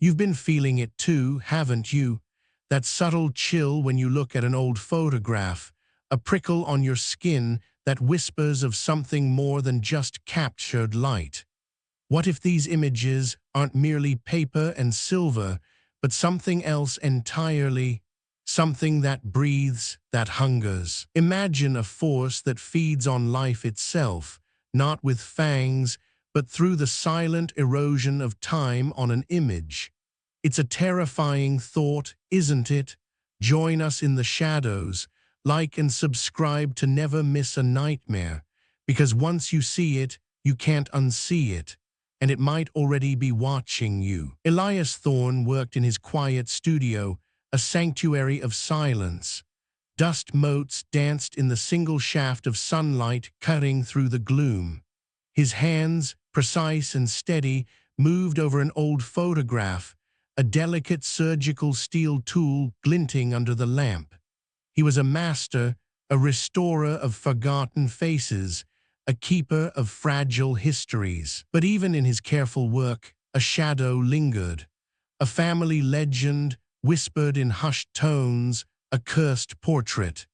You've been feeling it too, haven't you? That subtle chill when you look at an old photograph, a prickle on your skin that whispers of something more than just captured light. What if these images aren't merely paper and silver, but something else entirely? Something that breathes, that hungers. Imagine a force that feeds on life itself, not with fangs, but through the silent erosion of time on an image. It's a terrifying thought, isn't it? Join us in the shadows, like and subscribe to never miss a nightmare, because once you see it, you can't unsee it, and it might already be watching you. Elias Thorne worked in his quiet studio, a sanctuary of silence. Dust motes danced in the single shaft of sunlight cutting through the gloom. His hands, precise and steady, moved over an old photograph, a delicate surgical steel tool glinting under the lamp. He was a master, a restorer of forgotten faces, a keeper of fragile histories. But even in his careful work, a shadow lingered. A family legend whispered in hushed tones, a cursed portrait.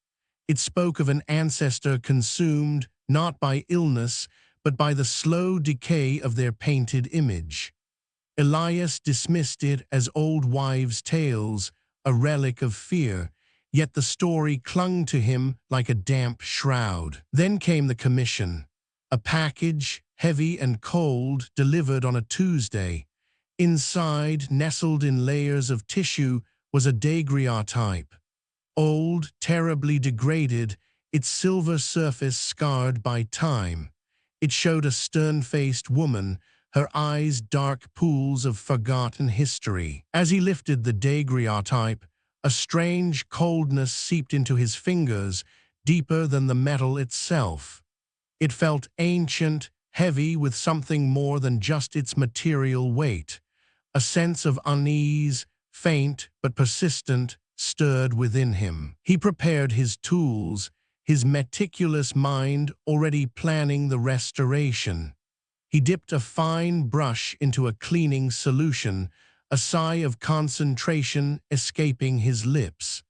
It spoke of an ancestor consumed not by illness, but by the slow decay of their painted image. Elias dismissed it as old wives' tales, a relic of fear, yet the story clung to him like a damp shroud. Then came the commission, a package, heavy and cold, delivered on a Tuesday. Inside, nestled in layers of tissue, was a daguerreotype. Old, terribly degraded, its silver surface scarred by time. It showed a stern-faced woman, her eyes dark pools of forgotten history. As he lifted the daguerreotype, a strange coldness seeped into his fingers, deeper than the metal itself. It felt ancient, heavy with something more than just its material weight. A sense of unease, faint but persistent, stirred within him. He prepared his tools, his meticulous mind already planning the restoration. He dipped a fine brush into a cleaning solution, a sigh of concentration escaping his lips.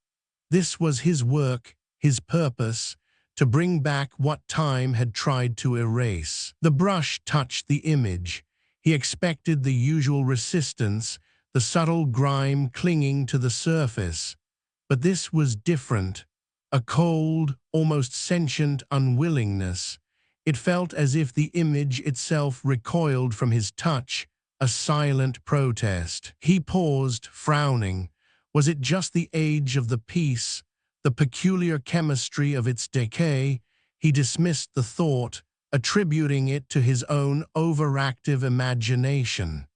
This was his work, his purpose, to bring back what time had tried to erase. The brush touched the image. He expected the usual resistance, the subtle grime clinging to the surface. But this was different. A cold, almost sentient unwillingness. It felt as if the image itself recoiled from his touch, a silent protest. He paused, frowning. Was it just the age of the piece, the peculiar chemistry of its decay? He dismissed the thought, attributing it to his own overactive imagination.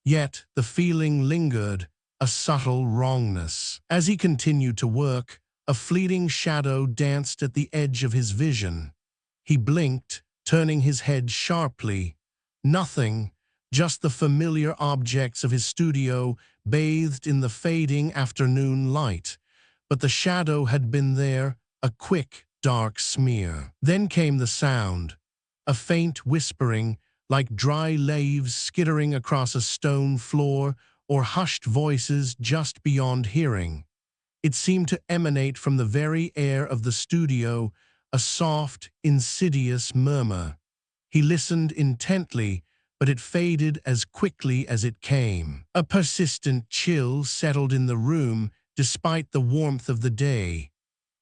Yet the feeling lingered, a subtle wrongness. As he continued to work, a fleeting shadow danced at the edge of his vision. He blinked, turning his head sharply. Nothing, just the familiar objects of his studio bathed in the fading afternoon light. But the shadow had been there, a quick, dark smear. Then came the sound, a faint whispering, like dry leaves skittering across a stone floor or hushed voices just beyond hearing. It seemed to emanate from the very air of the studio, a soft, insidious murmur. He listened intently, but it faded as quickly as it came. A persistent chill settled in the room despite the warmth of the day.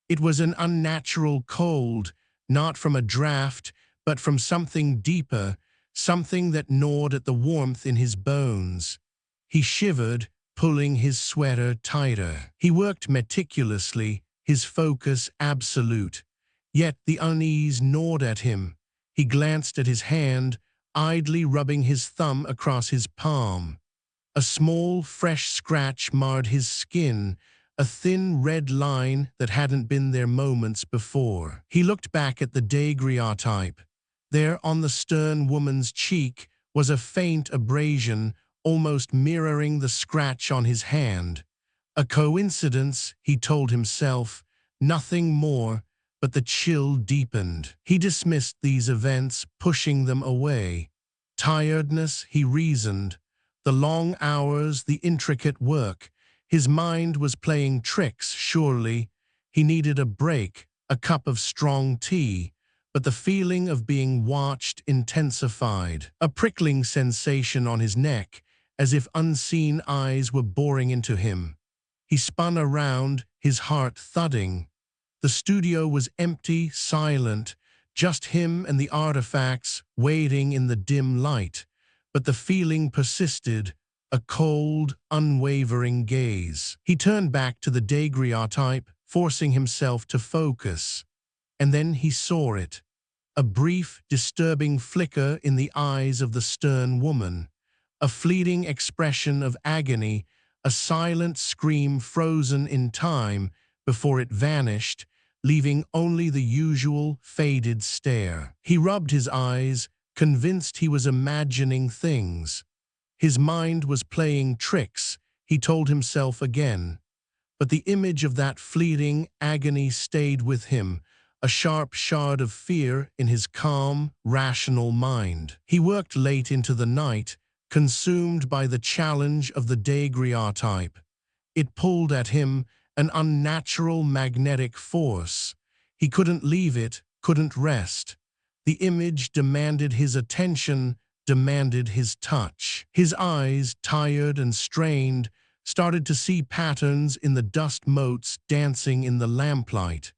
It was an unnatural cold, not from a draft, but from something deeper, something that gnawed at the warmth in his bones. He shivered, pulling his sweater tighter. He worked meticulously, his focus absolute. Yet the unease gnawed at him. He glanced at his hand, idly rubbing his thumb across his palm. A small, fresh scratch marred his skin, a thin red line that hadn't been there moments before. He looked back at the daguerreotype. There on the stern woman's cheek was a faint abrasion, almost mirroring the scratch on his hand. A coincidence, he told himself, nothing more, but the chill deepened. He dismissed these events, pushing them away. Tiredness, he reasoned. The long hours, the intricate work. His mind was playing tricks, surely. He needed a break, a cup of strong tea, but the feeling of being watched intensified. A prickling sensation on his neck, as if unseen eyes were boring into him. He spun around, his heart thudding. The studio was empty, silent, just him and the artifacts waiting in the dim light. But the feeling persisted, a cold, unwavering gaze. He turned back to the daguerreotype, forcing himself to focus. And then he saw it. A brief, disturbing flicker in the eyes of the stern woman. A fleeting expression of agony, a silent scream frozen in time before it vanished, leaving only the usual faded stare. He rubbed his eyes, convinced he was imagining things. His mind was playing tricks, he told himself again. But the image of that fleeting agony stayed with him, a sharp shard of fear in his calm, rational mind. He worked late into the night, consumed by the challenge of the daguerreotype. It pulled at him, an unnatural magnetic force. He couldn't leave it, couldn't rest. The image demanded his attention, demanded his touch. His eyes, tired and strained, started to see patterns in the dust motes dancing in the lamplight.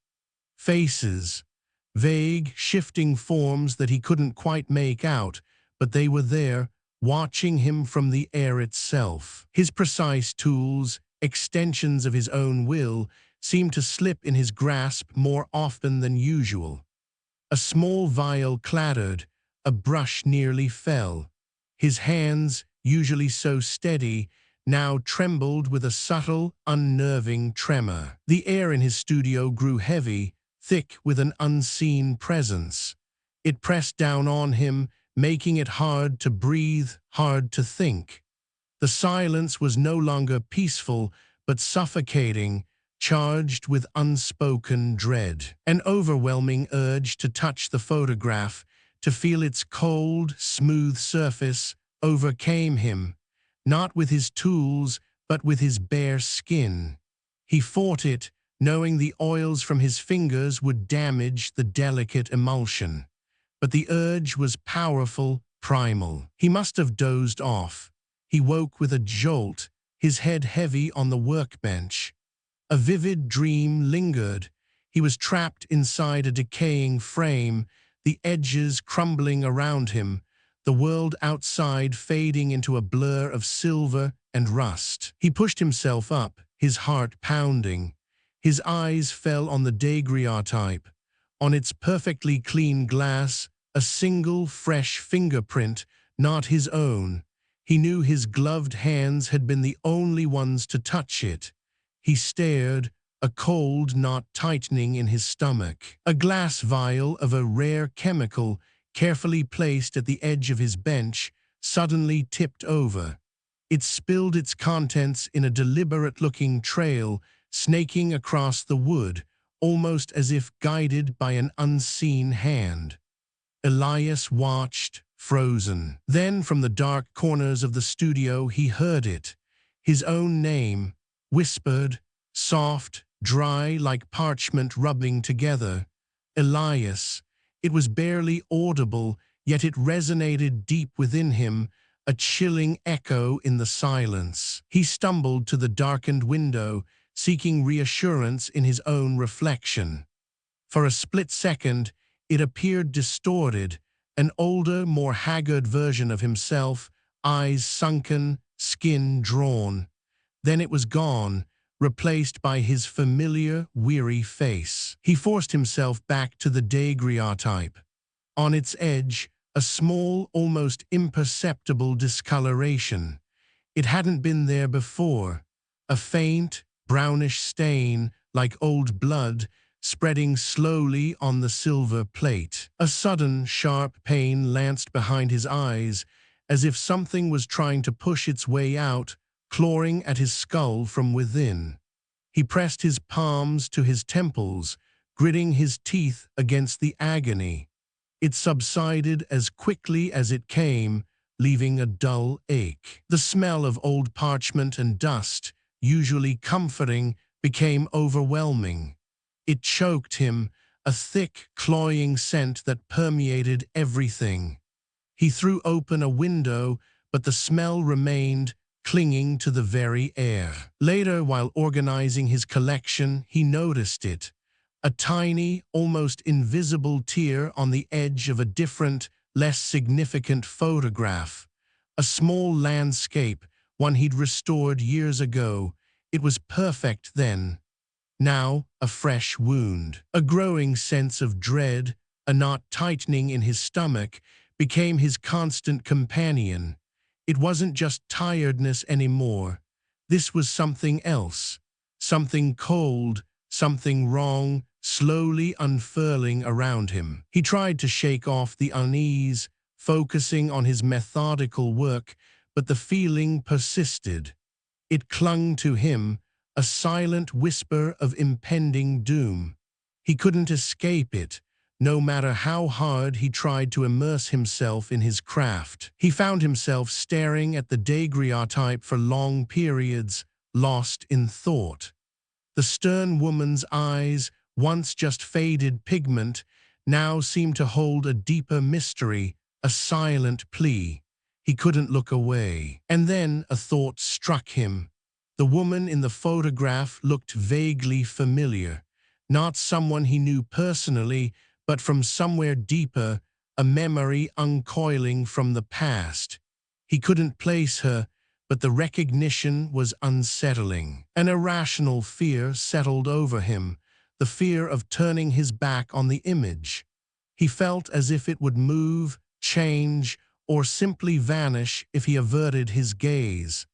Faces, vague, shifting forms that he couldn't quite make out, but they were there, watching him from the air itself. His precise tools, extensions of his own will, seemed to slip in his grasp more often than usual. A small vial clattered, a brush nearly fell. His hands, usually so steady, now trembled with a subtle, unnerving tremor. The air in his studio grew heavy, thick with an unseen presence. It pressed down on him, making it hard to breathe, hard to think. The silence was no longer peaceful, but suffocating, charged with unspoken dread. An overwhelming urge to touch the photograph, to feel its cold, smooth surface, overcame him, not with his tools, but with his bare skin. He fought it, knowing the oils from his fingers would damage the delicate emulsion. But the urge was powerful, primal. He must have dozed off. He woke with a jolt, his head heavy on the workbench. A vivid dream lingered. He was trapped inside a decaying frame, the edges crumbling around him, the world outside fading into a blur of silver and rust. He pushed himself up, his heart pounding. His eyes fell on the daguerreotype. On its perfectly clean glass, a single fresh fingerprint, not his own. He knew his gloved hands had been the only ones to touch it. He stared, a cold knot tightening in his stomach. A glass vial of a rare chemical, carefully placed at the edge of his bench, suddenly tipped over. It spilled its contents in a deliberate-looking trail, snaking across the wood, almost as if guided by an unseen hand. Elias watched, frozen. Then, from the dark corners of the studio, he heard it. His own name, whispered, soft, dry like parchment rubbing together. Elias. It was barely audible, yet it resonated deep within him, a chilling echo in the silence. He stumbled to the darkened window, seeking reassurance in his own reflection. For a split second, it appeared distorted, an older, more haggard version of himself, eyes sunken, skin drawn. Then it was gone, replaced by his familiar, weary face. He forced himself back to the daguerreotype. On its edge, a small, almost imperceptible discoloration. It hadn't been there before. A faint, brownish stain, like old blood, spreading slowly on the silver plate. A sudden, sharp pain lanced behind his eyes, as if something was trying to push its way out, clawing at his skull from within. He pressed his palms to his temples, gritting his teeth against the agony. It subsided as quickly as it came, leaving a dull ache. The smell of old parchment and dust, usually comforting, became overwhelming. It choked him, a thick, cloying scent that permeated everything. He threw open a window, but the smell remained, clinging to the very air. Later, while organizing his collection, he noticed it. A tiny, almost invisible tear on the edge of a different, less significant photograph. A small landscape, one he'd restored years ago. It was perfect then. Now, a fresh wound. A growing sense of dread, a knot tightening in his stomach, became his constant companion. It wasn't just tiredness anymore. This was something else. Something cold, something wrong, slowly unfurling around him. He tried to shake off the unease, focusing on his methodical work, but the feeling persisted. It clung to him, a silent whisper of impending doom. He couldn't escape it, no matter how hard he tried to immerse himself in his craft. He found himself staring at the daguerreotype for long periods, lost in thought. The stern woman's eyes, once just faded pigment, now seemed to hold a deeper mystery, a silent plea. He couldn't look away. And then a thought struck him. The woman in the photograph looked vaguely familiar. Not someone he knew personally, but from somewhere deeper, a memory uncoiling from the past. He couldn't place her, but the recognition was unsettling. An irrational fear settled over him, the fear of turning his back on the image. He felt as if it would move, change, or simply vanish if he averted his gaze.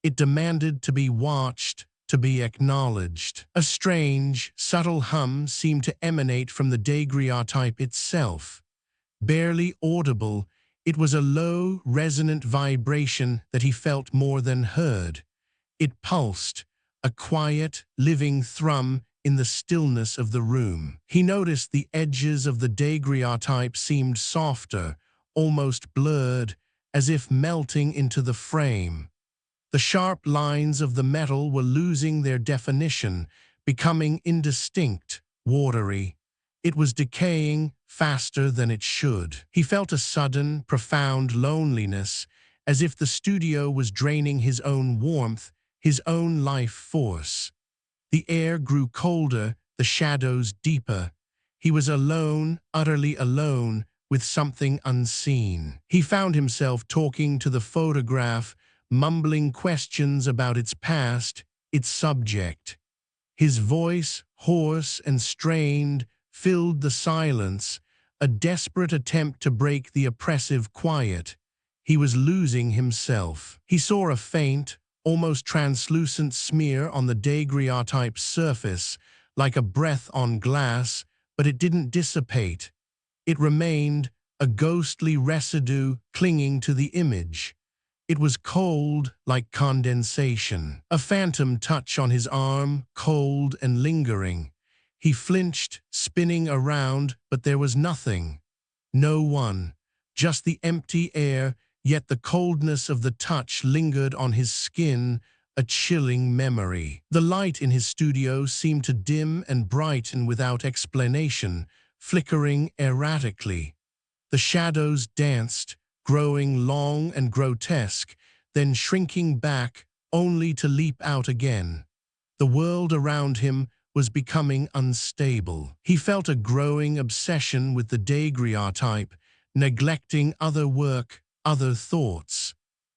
It demanded to be watched, to be acknowledged. A strange, subtle hum seemed to emanate from the daguerreotype itself. Barely audible, it was a low, resonant vibration that he felt more than heard. It pulsed, a quiet, living thrum in the stillness of the room. He noticed the edges of the daguerreotype seemed softer, almost blurred, as if melting into the frame. The sharp lines of the metal were losing their definition, becoming indistinct, watery. It was decaying faster than it should. He felt a sudden, profound loneliness, as if the studio was draining his own warmth, his own life force. The air grew colder, the shadows deeper. He was alone, utterly alone, with something unseen. He found himself talking to the photograph, mumbling questions about its past, its subject. His voice, hoarse and strained, filled the silence, a desperate attempt to break the oppressive quiet. He was losing himself. He saw a faint, almost translucent smear on the daguerreotype's surface, like a breath on glass, but it didn't dissipate. It remained, a ghostly residue clinging to the image. It was cold, like condensation. A phantom touch on his arm, cold and lingering. He flinched, spinning around, but there was nothing. No one. Just the empty air, yet the coldness of the touch lingered on his skin, a chilling memory. The light in his studio seemed to dim and brighten without explanation, flickering erratically. The shadows danced, growing long and grotesque, then shrinking back, only to leap out again. The world around him was becoming unstable. He felt a growing obsession with the daguerreotype, neglecting other work, other thoughts.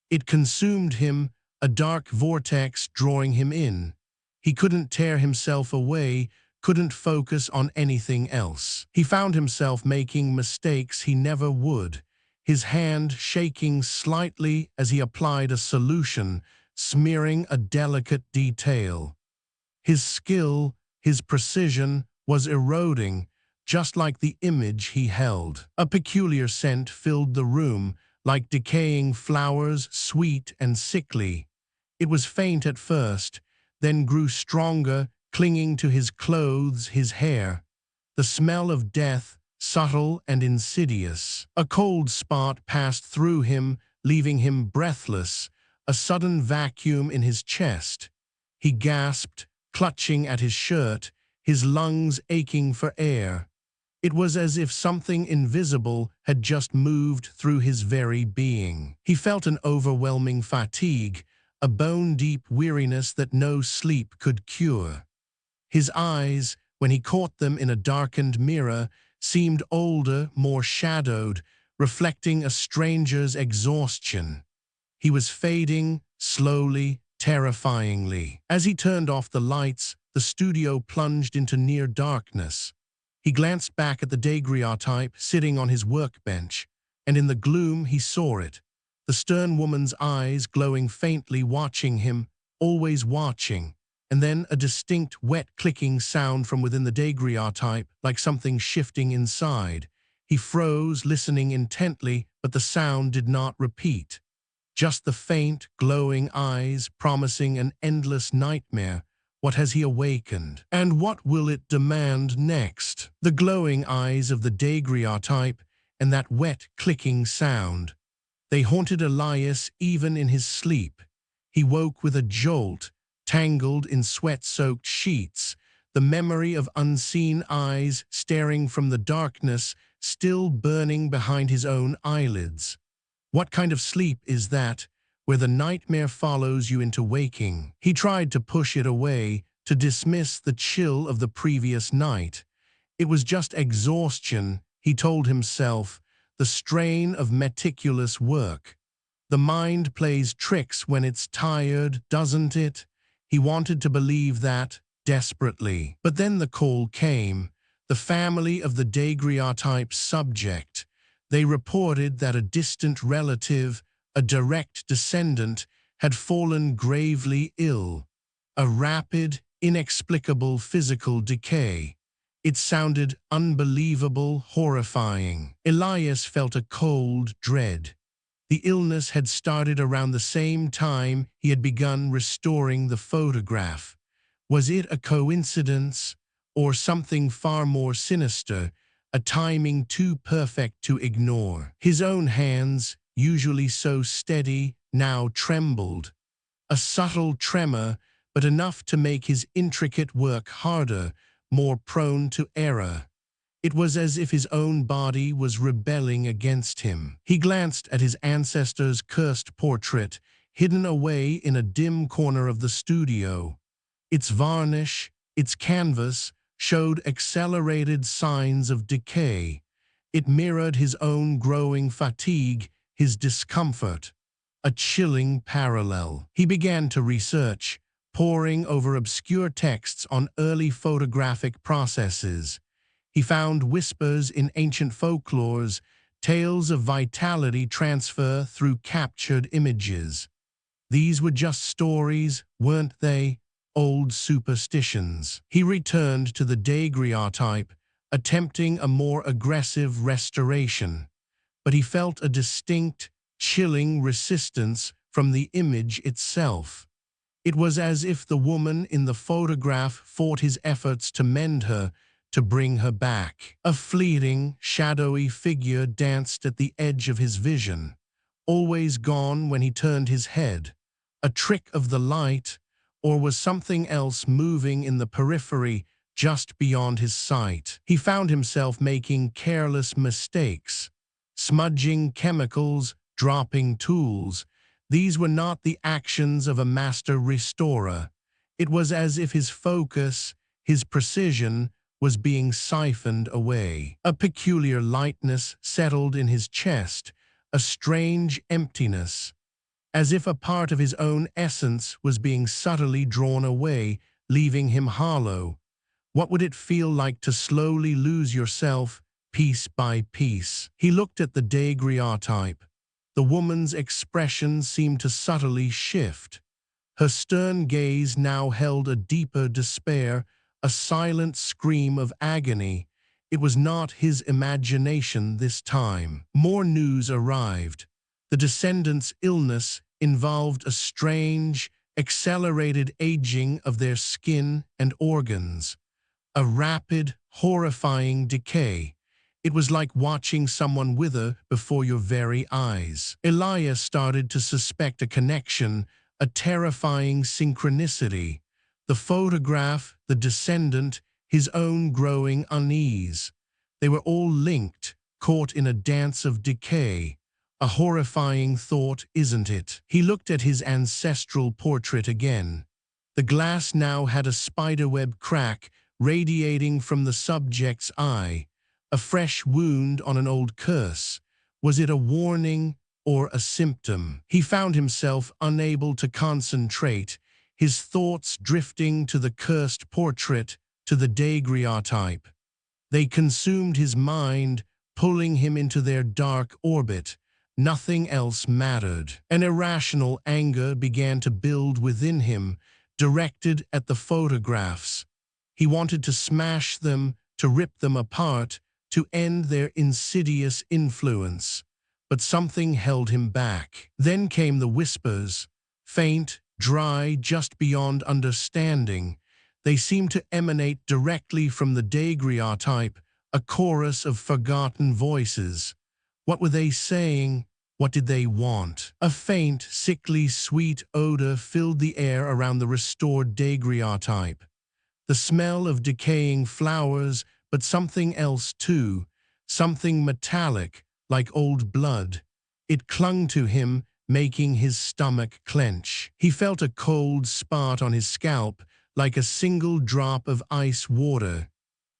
It consumed him, a dark vortex drawing him in. He couldn't tear himself away, couldn't focus on anything else. He found himself making mistakes he never would, his hand shaking slightly as he applied a solution, smearing a delicate detail. His skill, his precision, was eroding, just like the image he held. A peculiar scent filled the room, like decaying flowers, sweet and sickly. It was faint at first, then grew stronger, clinging to his clothes, his hair. The smell of death, subtle and insidious. A cold spot passed through him, leaving him breathless, a sudden vacuum in his chest. He gasped, clutching at his shirt, his lungs aching for air. It was as if something invisible had just moved through his very being. He felt an overwhelming fatigue, a bone-deep weariness that no sleep could cure. His eyes, when he caught them in a darkened mirror, seemed older, more shadowed, reflecting a stranger's exhaustion. He was fading, slowly, terrifyingly. As he turned off the lights, the studio plunged into near darkness. He glanced back at the daguerreotype sitting on his workbench, and in the gloom he saw it, the stern woman's eyes glowing faintly, watching him, always watching, and then a distinct wet clicking sound from within the daguerreotype, like something shifting inside. He froze, listening intently, but the sound did not repeat. Just the faint, glowing eyes, promising an endless nightmare. What has he awakened? And what will it demand next? The glowing eyes of the daguerreotype and that wet, clicking sound. They haunted Elias even in his sleep. He woke with a jolt, tangled in sweat-soaked sheets, the memory of unseen eyes staring from the darkness still burning behind his own eyelids. What kind of sleep is that, where the nightmare follows you into waking? He tried to push it away, to dismiss the chill of the previous night. It was just exhaustion, he told himself, the strain of meticulous work. The mind plays tricks when it's tired, doesn't it? He wanted to believe that, desperately. But then the call came, the family of the daguerreotype's subject. They reported that a distant relative, a direct descendant, had fallen gravely ill. A rapid, inexplicable physical decay. It sounded unbelievable, horrifying. Elias felt a cold dread. The illness had started around the same time he had begun restoring the photograph. Was it a coincidence, or something far more sinister, a timing too perfect to ignore? His own hands, usually so steady, now trembled. A subtle tremor, but enough to make his intricate work harder, more prone to error. It was as if his own body was rebelling against him. He glanced at his ancestor's cursed portrait, hidden away in a dim corner of the studio. Its varnish, its canvas, showed accelerated signs of decay. It mirrored his own growing fatigue, his discomfort. A chilling parallel. He began to research, poring over obscure texts on early photographic processes. He found whispers in ancient folklores, tales of vitality transfer through captured images. These were just stories, weren't they? Old superstitions. He returned to the daguerreotype, attempting a more aggressive restoration. But he felt a distinct, chilling resistance from the image itself. It was as if the woman in the photograph fought his efforts to mend her, to bring her back. A fleeting, shadowy figure danced at the edge of his vision, always gone when he turned his head. A trick of the light, or was something else moving in the periphery just beyond his sight? He found himself making careless mistakes, smudging chemicals, dropping tools. These were not the actions of a master restorer. It was as if his focus, his precision, was being siphoned away. A peculiar lightness settled in his chest, a strange emptiness, as if a part of his own essence was being subtly drawn away, leaving him hollow. What would it feel like to slowly lose yourself, piece by piece? He looked at the daguerreotype. The woman's expression seemed to subtly shift. Her stern gaze now held a deeper despair, a silent scream of agony. It was not his imagination this time. More news arrived. The descendants' illness involved a strange, accelerated aging of their skin and organs. A rapid, horrifying decay. It was like watching someone wither before your very eyes. Elias started to suspect a connection, a terrifying synchronicity. The photograph, the descendant, his own growing unease. They were all linked, caught in a dance of decay. A horrifying thought, isn't it? He looked at his ancestral portrait again. The glass now had a spiderweb crack radiating from the subject's eye, a fresh wound on an old curse. Was it a warning or a symptom? He found himself unable to concentrate, his thoughts drifting to the cursed portrait, to the daguerreotype. They consumed his mind, pulling him into their dark orbit. Nothing else mattered. An irrational anger began to build within him, directed at the photographs. He wanted to smash them, to rip them apart, to end their insidious influence. But something held him back. Then came the whispers, faint, dry, just beyond understanding. They seemed to emanate directly from the daguerreotype, a chorus of forgotten voices. What were they saying? What did they want? A faint, sickly, sweet odor filled the air around the restored daguerreotype. The smell of decaying flowers, but something else too, something metallic, like old blood. It clung to him, making his stomach clench. He felt a cold spot on his scalp, like a single drop of ice water.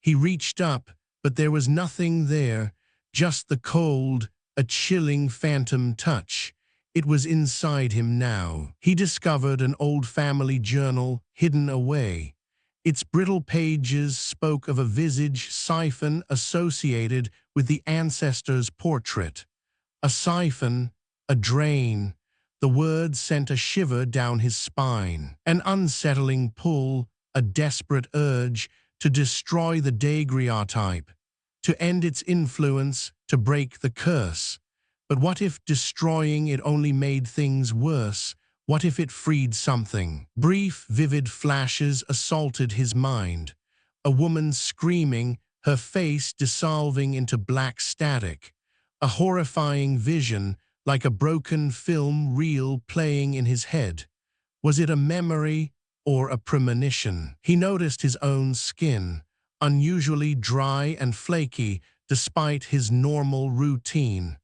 He reached up, but there was nothing there, just the cold, a chilling phantom touch. It was inside him now. He discovered an old family journal hidden away. Its brittle pages spoke of a visage siphon associated with the ancestor's portrait. A siphon, a drain. The words sent a shiver down his spine. An unsettling pull, a desperate urge to destroy the daguerreotype, to end its influence, to break the curse. But what if destroying it only made things worse? What if it freed something? Brief, vivid flashes assaulted his mind. A woman screaming, her face dissolving into black static. A horrifying vision, like a broken film reel playing in his head. Was it a memory or a premonition? He noticed his own skin, unusually dry and flaky despite his normal routine.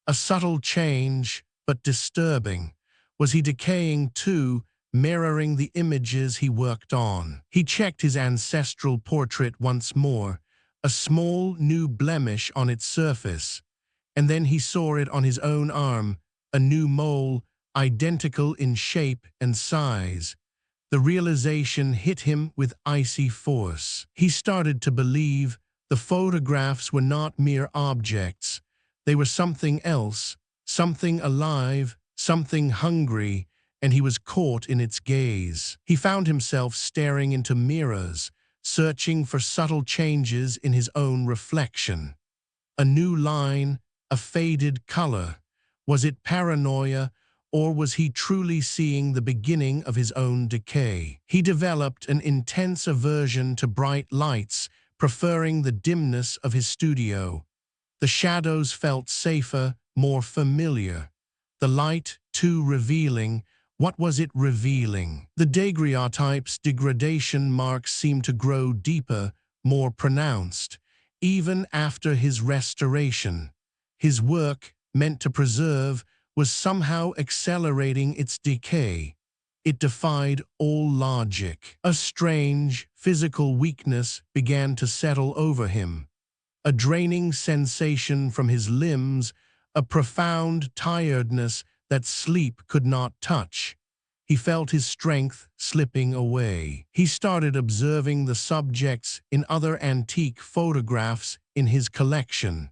A subtle change, but disturbing. Was he decaying too, mirroring the images he worked on? He checked his ancestral portrait once more, a small new blemish on its surface. And then he saw it on his own arm, a new mole, identical in shape and size. The realization hit him with icy force. He started to believe the photographs were not mere objects. They were something else, something alive, something hungry, and he was caught in its gaze. He found himself staring into mirrors, searching for subtle changes in his own reflection. A new line, a faded color. Was it paranoia, or was he truly seeing the beginning of his own decay? He developed an intense aversion to bright lights, preferring the dimness of his studio. The shadows felt safer, more familiar. The light, too revealing. What was it revealing? The daguerreotype's degradation marks seemed to grow deeper, more pronounced. Even after his restoration, his work, meant to preserve, was somehow accelerating its decay. It defied all logic. A strange, physical weakness began to settle over him. A draining sensation from his limbs, a profound tiredness that sleep could not touch. He felt his strength slipping away. He started observing the subjects in other antique photographs in his collection.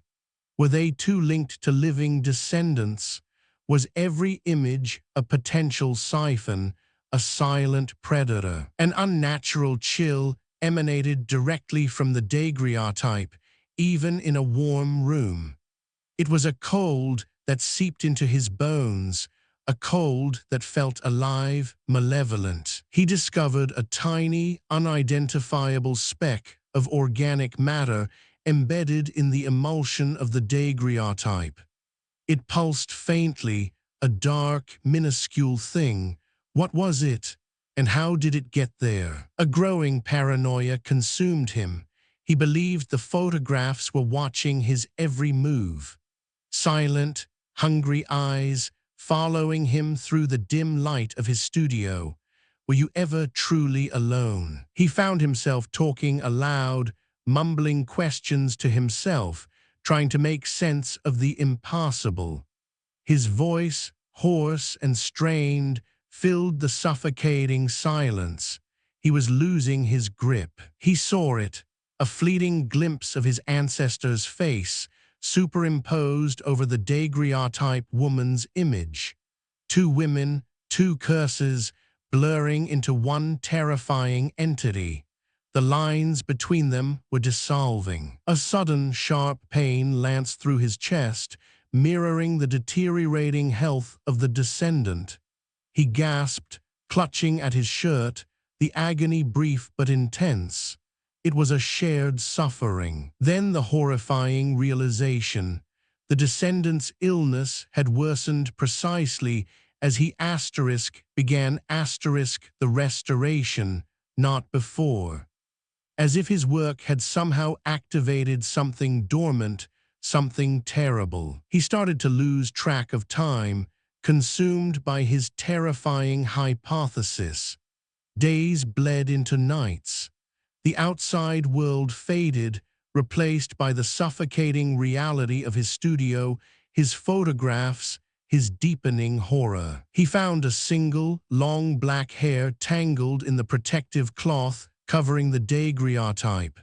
Were they too linked to living descendants? Was every image a potential siphon, a silent predator? An unnatural chill emanated directly from the daguerreotype, even in a warm room. It was a cold that seeped into his bones, a cold that felt alive, malevolent. He discovered a tiny, unidentifiable speck of organic matter embedded in the emulsion of the daguerreotype. It pulsed faintly, a dark, minuscule thing. What was it, and how did it get there? A growing paranoia consumed him. He believed the photographs were watching his every move. Silent, hungry eyes following him through the dim light of his studio. Were you ever truly alone? He found himself talking aloud, mumbling questions to himself, trying to make sense of the impossible. His voice, hoarse and strained, filled the suffocating silence. He was losing his grip. He saw it, a fleeting glimpse of his ancestor's face, superimposed over the daguerreotype woman's image. Two women, two curses, blurring into one terrifying entity. The lines between them were dissolving. A sudden, sharp pain lanced through his chest, mirroring the deteriorating health of the descendant. He gasped, clutching at his shirt, the agony brief but intense. It was a shared suffering. Then the horrifying realization. The descendant's illness had worsened precisely as he began the restoration, not before. As if his work had somehow activated something dormant, something terrible. He started to lose track of time, consumed by his terrifying hypothesis. Days bled into nights. The outside world faded, replaced by the suffocating reality of his studio, his photographs, his deepening horror. He found a single, long black hair tangled in the protective cloth covering the daguerreotype.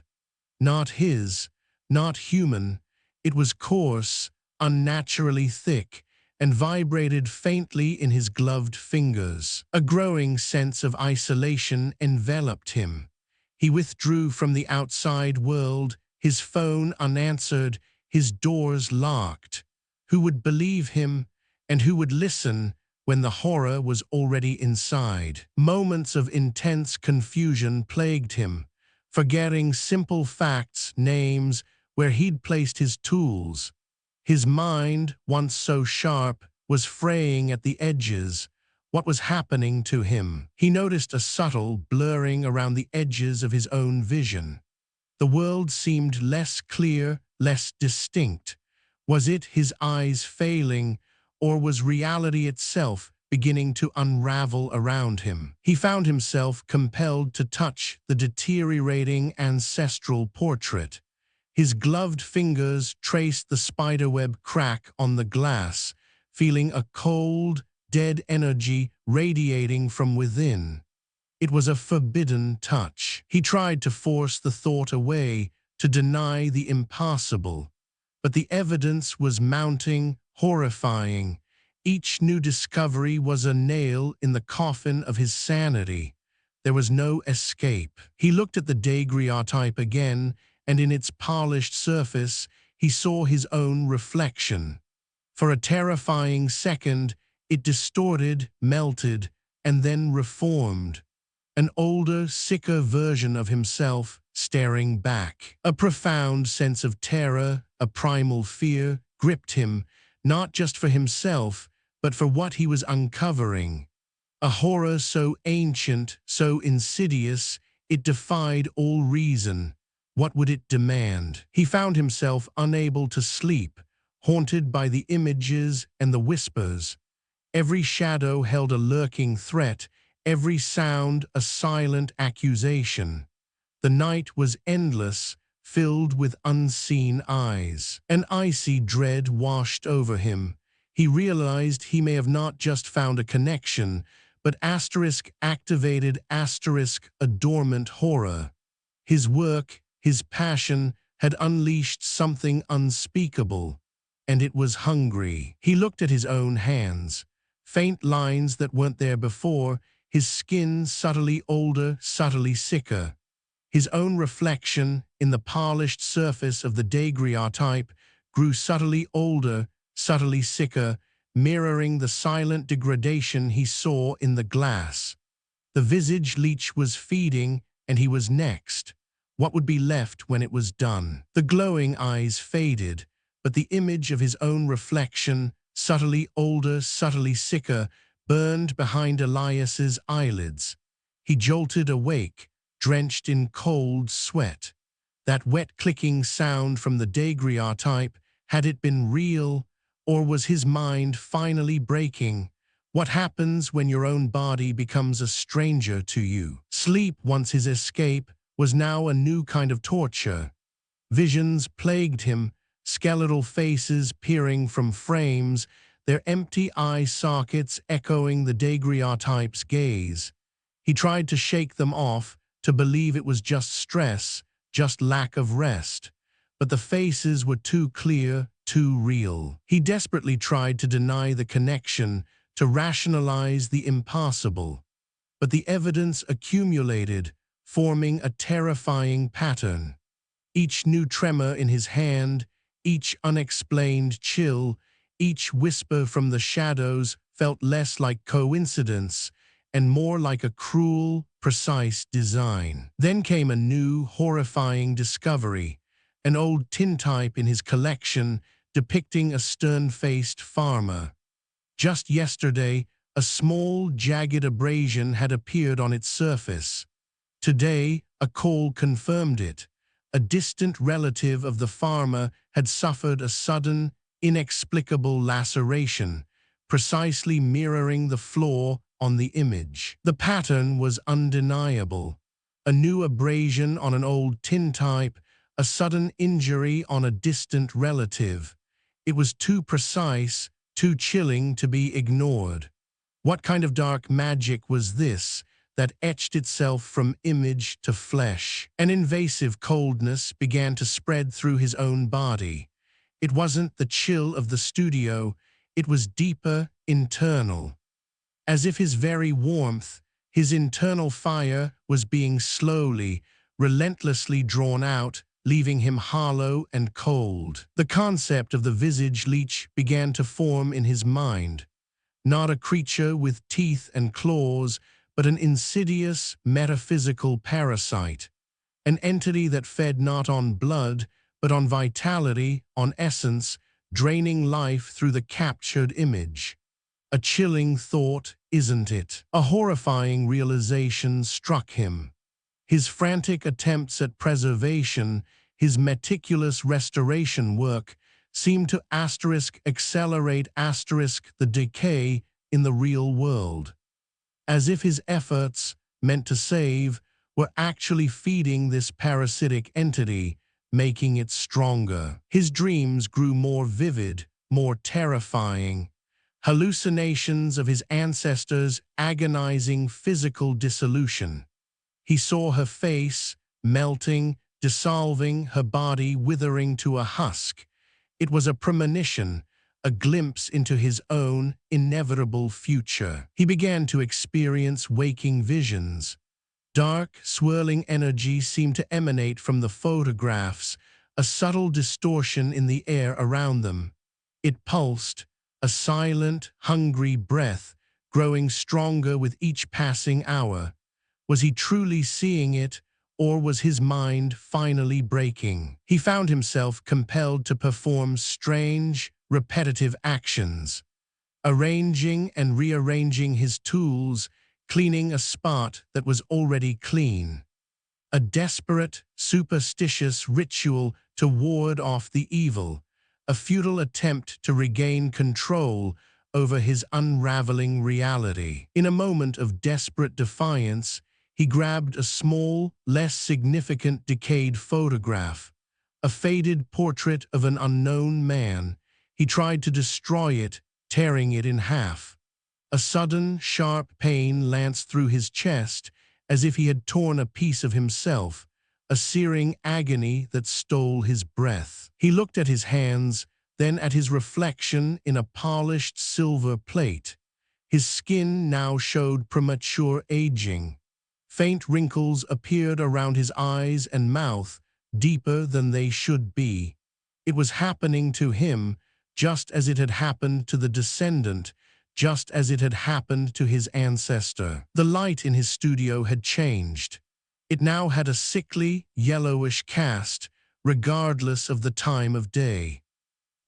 Not his, not human. It was coarse, unnaturally thick, and vibrated faintly in his gloved fingers. A growing sense of isolation enveloped him. He withdrew from the outside world, his phone unanswered, his doors locked. Who would believe him, and who would listen when the horror was already inside? Moments of intense confusion plagued him, forgetting simple facts, names, where he'd placed his tools. His mind, once so sharp, was fraying at the edges. What was happening to him? He noticed a subtle blurring around the edges of his own vision. The world seemed less clear, less distinct. Was it his eyes failing, or was reality itself beginning to unravel around him? He found himself compelled to touch the deteriorating ancestral portrait. His gloved fingers traced the spiderweb crack on the glass, feeling a cold, dead energy radiating from within. It was a forbidden touch. He tried to force the thought away, to deny the impossible. But the evidence was mounting, horrifying. Each new discovery was a nail in the coffin of his sanity. There was no escape. He looked at the daguerreotype again, and in its polished surface, he saw his own reflection. For a terrifying second, it distorted, melted, and then reformed. An older, sicker version of himself staring back. A profound sense of terror, a primal fear, gripped him, not just for himself, but for what he was uncovering. A horror so ancient, so insidious, it defied all reason. What would it demand? He found himself unable to sleep, haunted by the images and the whispers. Every shadow held a lurking threat, every sound a silent accusation. The night was endless, filled with unseen eyes. An icy dread washed over him. He realized he may have not just found a connection, but activated a dormant horror. His work, his passion, had unleashed something unspeakable, and it was hungry. He looked at his own hands, faint lines that weren't there before, his skin subtly older, subtly sicker. His own reflection in the polished surface of the daguerreotype grew subtly older, subtly sicker, mirroring the silent degradation he saw in the glass. The Visage Leech was feeding, and he was next. What would be left when it was done? The glowing eyes faded, but the image of his own reflection, subtly older, subtly sicker, burned behind Elias's eyelids. He jolted awake, drenched in cold sweat. That wet clicking sound from the daguerreotype, had it been real, or was his mind finally breaking? What happens when your own body becomes a stranger to you? Sleep, once his escape, was now a new kind of torture. Visions plagued him, skeletal faces peering from frames, their empty eye sockets echoing the daguerreotype's gaze. He tried to shake them off, to believe it was just stress, just lack of rest. But the faces were too clear, too real. He desperately tried to deny the connection, to rationalize the impossible. But the evidence accumulated, forming a terrifying pattern. Each new tremor in his hand, each unexplained chill, each whisper from the shadows felt less like coincidence and more like a cruel, precise design. Then came a new, horrifying discovery, an old tintype in his collection depicting a stern-faced farmer. Just yesterday, a small, jagged abrasion had appeared on its surface. Today, a call confirmed it. A distant relative of the farmer had suffered a sudden, inexplicable laceration, precisely mirroring the flaw on the image. The pattern was undeniable. A new abrasion on an old tintype, a sudden injury on a distant relative. It was too precise, too chilling to be ignored. What kind of dark magic was this that etched itself from image to flesh? An invasive coldness began to spread through his own body. It wasn't the chill of the studio, it was deeper, internal. As if his very warmth, his internal fire, was being slowly, relentlessly drawn out, leaving him hollow and cold. The concept of the Visage Leech began to form in his mind. Not a creature with teeth and claws, but an insidious, metaphysical parasite. An entity that fed not on blood, but on vitality, on essence, draining life through the captured image. A chilling thought, isn't it? A horrifying realization struck him. His frantic attempts at preservation, his meticulous restoration work, seemed to accelerate the decay in the real world. As if his efforts, meant to save, were actually feeding this parasitic entity, making it stronger. His dreams grew more vivid, more terrifying. Hallucinations of his ancestors' agonizing physical dissolution. He saw her face, melting, dissolving, her body withering to a husk. It was a premonition, a glimpse into his own inevitable future. He began to experience waking visions. Dark, swirling energy seemed to emanate from the photographs, a subtle distortion in the air around them. It pulsed, a silent, hungry breath, growing stronger with each passing hour. Was he truly seeing it, or was his mind finally breaking? He found himself compelled to perform strange, repetitive actions, arranging and rearranging his tools, cleaning a spot that was already clean. A desperate, superstitious ritual to ward off the evil, a futile attempt to regain control over his unraveling reality. In a moment of desperate defiance, he grabbed a small, less significant decayed photograph, a faded portrait of an unknown man. He tried to destroy it, tearing it in half. A sudden, sharp pain lanced through his chest, as if he had torn a piece of himself, a searing agony that stole his breath. He looked at his hands, then at his reflection in a polished silver plate. His skin now showed premature aging. Faint wrinkles appeared around his eyes and mouth, deeper than they should be. It was happening to him, just as it had happened to the descendant, just as it had happened to his ancestor. The light in his studio had changed. It now had a sickly, yellowish cast, regardless of the time of day.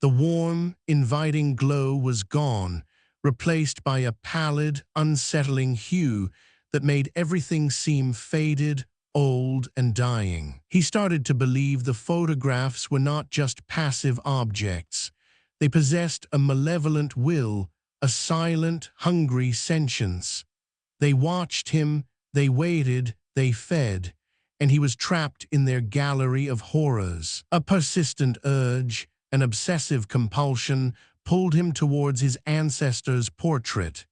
The warm, inviting glow was gone, replaced by a pallid, unsettling hue that made everything seem faded, old, and dying. He started to believe the photographs were not just passive objects. They possessed a malevolent will, a silent, hungry sentience. They watched him, they waited, they fed, and he was trapped in their gallery of horrors. A persistent urge, an obsessive compulsion, pulled him towards his ancestor's portrait.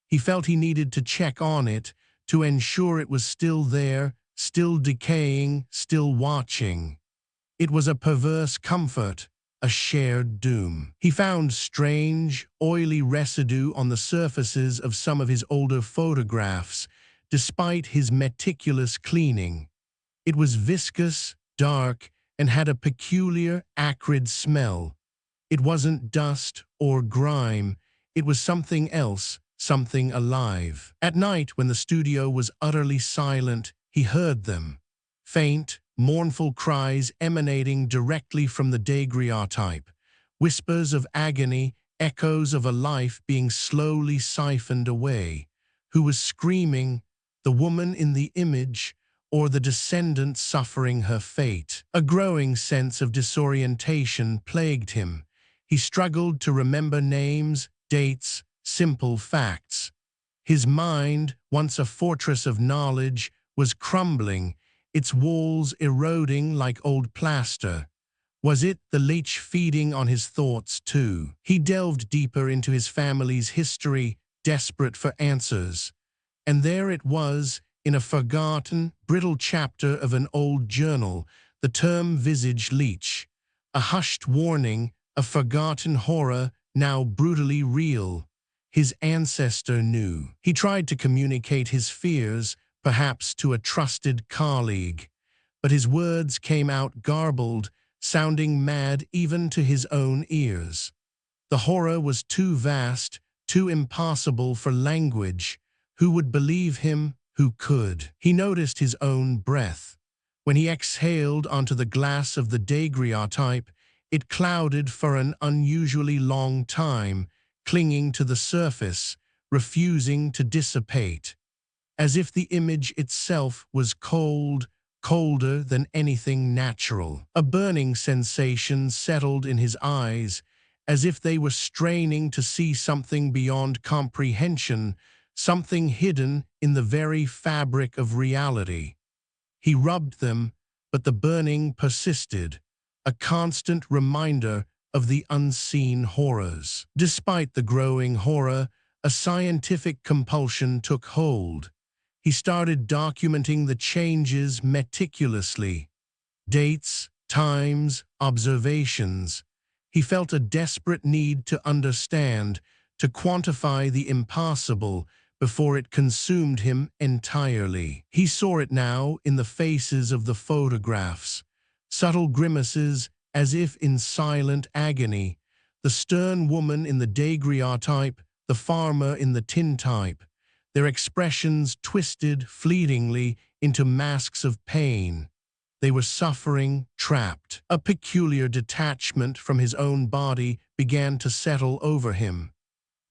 He felt he needed to check on it, to ensure it was still there, still decaying, still watching. It was a perverse comfort, a shared doom. He found strange, oily residue on the surfaces of some of his older photographs, despite his meticulous cleaning. It was viscous, dark, and had a peculiar, acrid smell. It wasn't dust or grime, it was something else, something alive. At night, when the studio was utterly silent, he heard them. Faint, mournful cries emanating directly from the daguerreotype, whispers of agony, echoes of a life being slowly siphoned away. Who was screaming? The woman in the image, or the descendant suffering her fate? A growing sense of disorientation plagued him. He struggled to remember names, dates, simple facts. His mind, once a fortress of knowledge, was crumbling, its walls eroding like old plaster. Was it the leech feeding on his thoughts too? He delved deeper into his family's history, desperate for answers. And there it was, in a forgotten, brittle chapter of an old journal, the term Visage Leech. A hushed warning, a forgotten horror, now brutally real. His ancestor knew. He tried to communicate his fears, perhaps to a trusted colleague. But his words came out garbled, sounding mad even to his own ears. The horror was too vast, too impossible for language. Who would believe him? Who could? He noticed his own breath. When he exhaled onto the glass of the daguerreotype, it clouded for an unusually long time, clinging to the surface, refusing to dissipate. As if the image itself was cold, colder than anything natural. A burning sensation settled in his eyes, as if they were straining to see something beyond comprehension, something hidden in the very fabric of reality. He rubbed them, but the burning persisted, a constant reminder of the unseen horrors. Despite the growing horror, a scientific compulsion took hold. He started documenting the changes meticulously. Dates, times, observations. He felt a desperate need to understand, to quantify the impossible before it consumed him entirely. He saw it now in the faces of the photographs. Subtle grimaces, as if in silent agony. The stern woman in the daguerreotype, the farmer in the tintype. Their expressions twisted fleetingly into masks of pain. They were suffering, trapped. A peculiar detachment from his own body began to settle over him.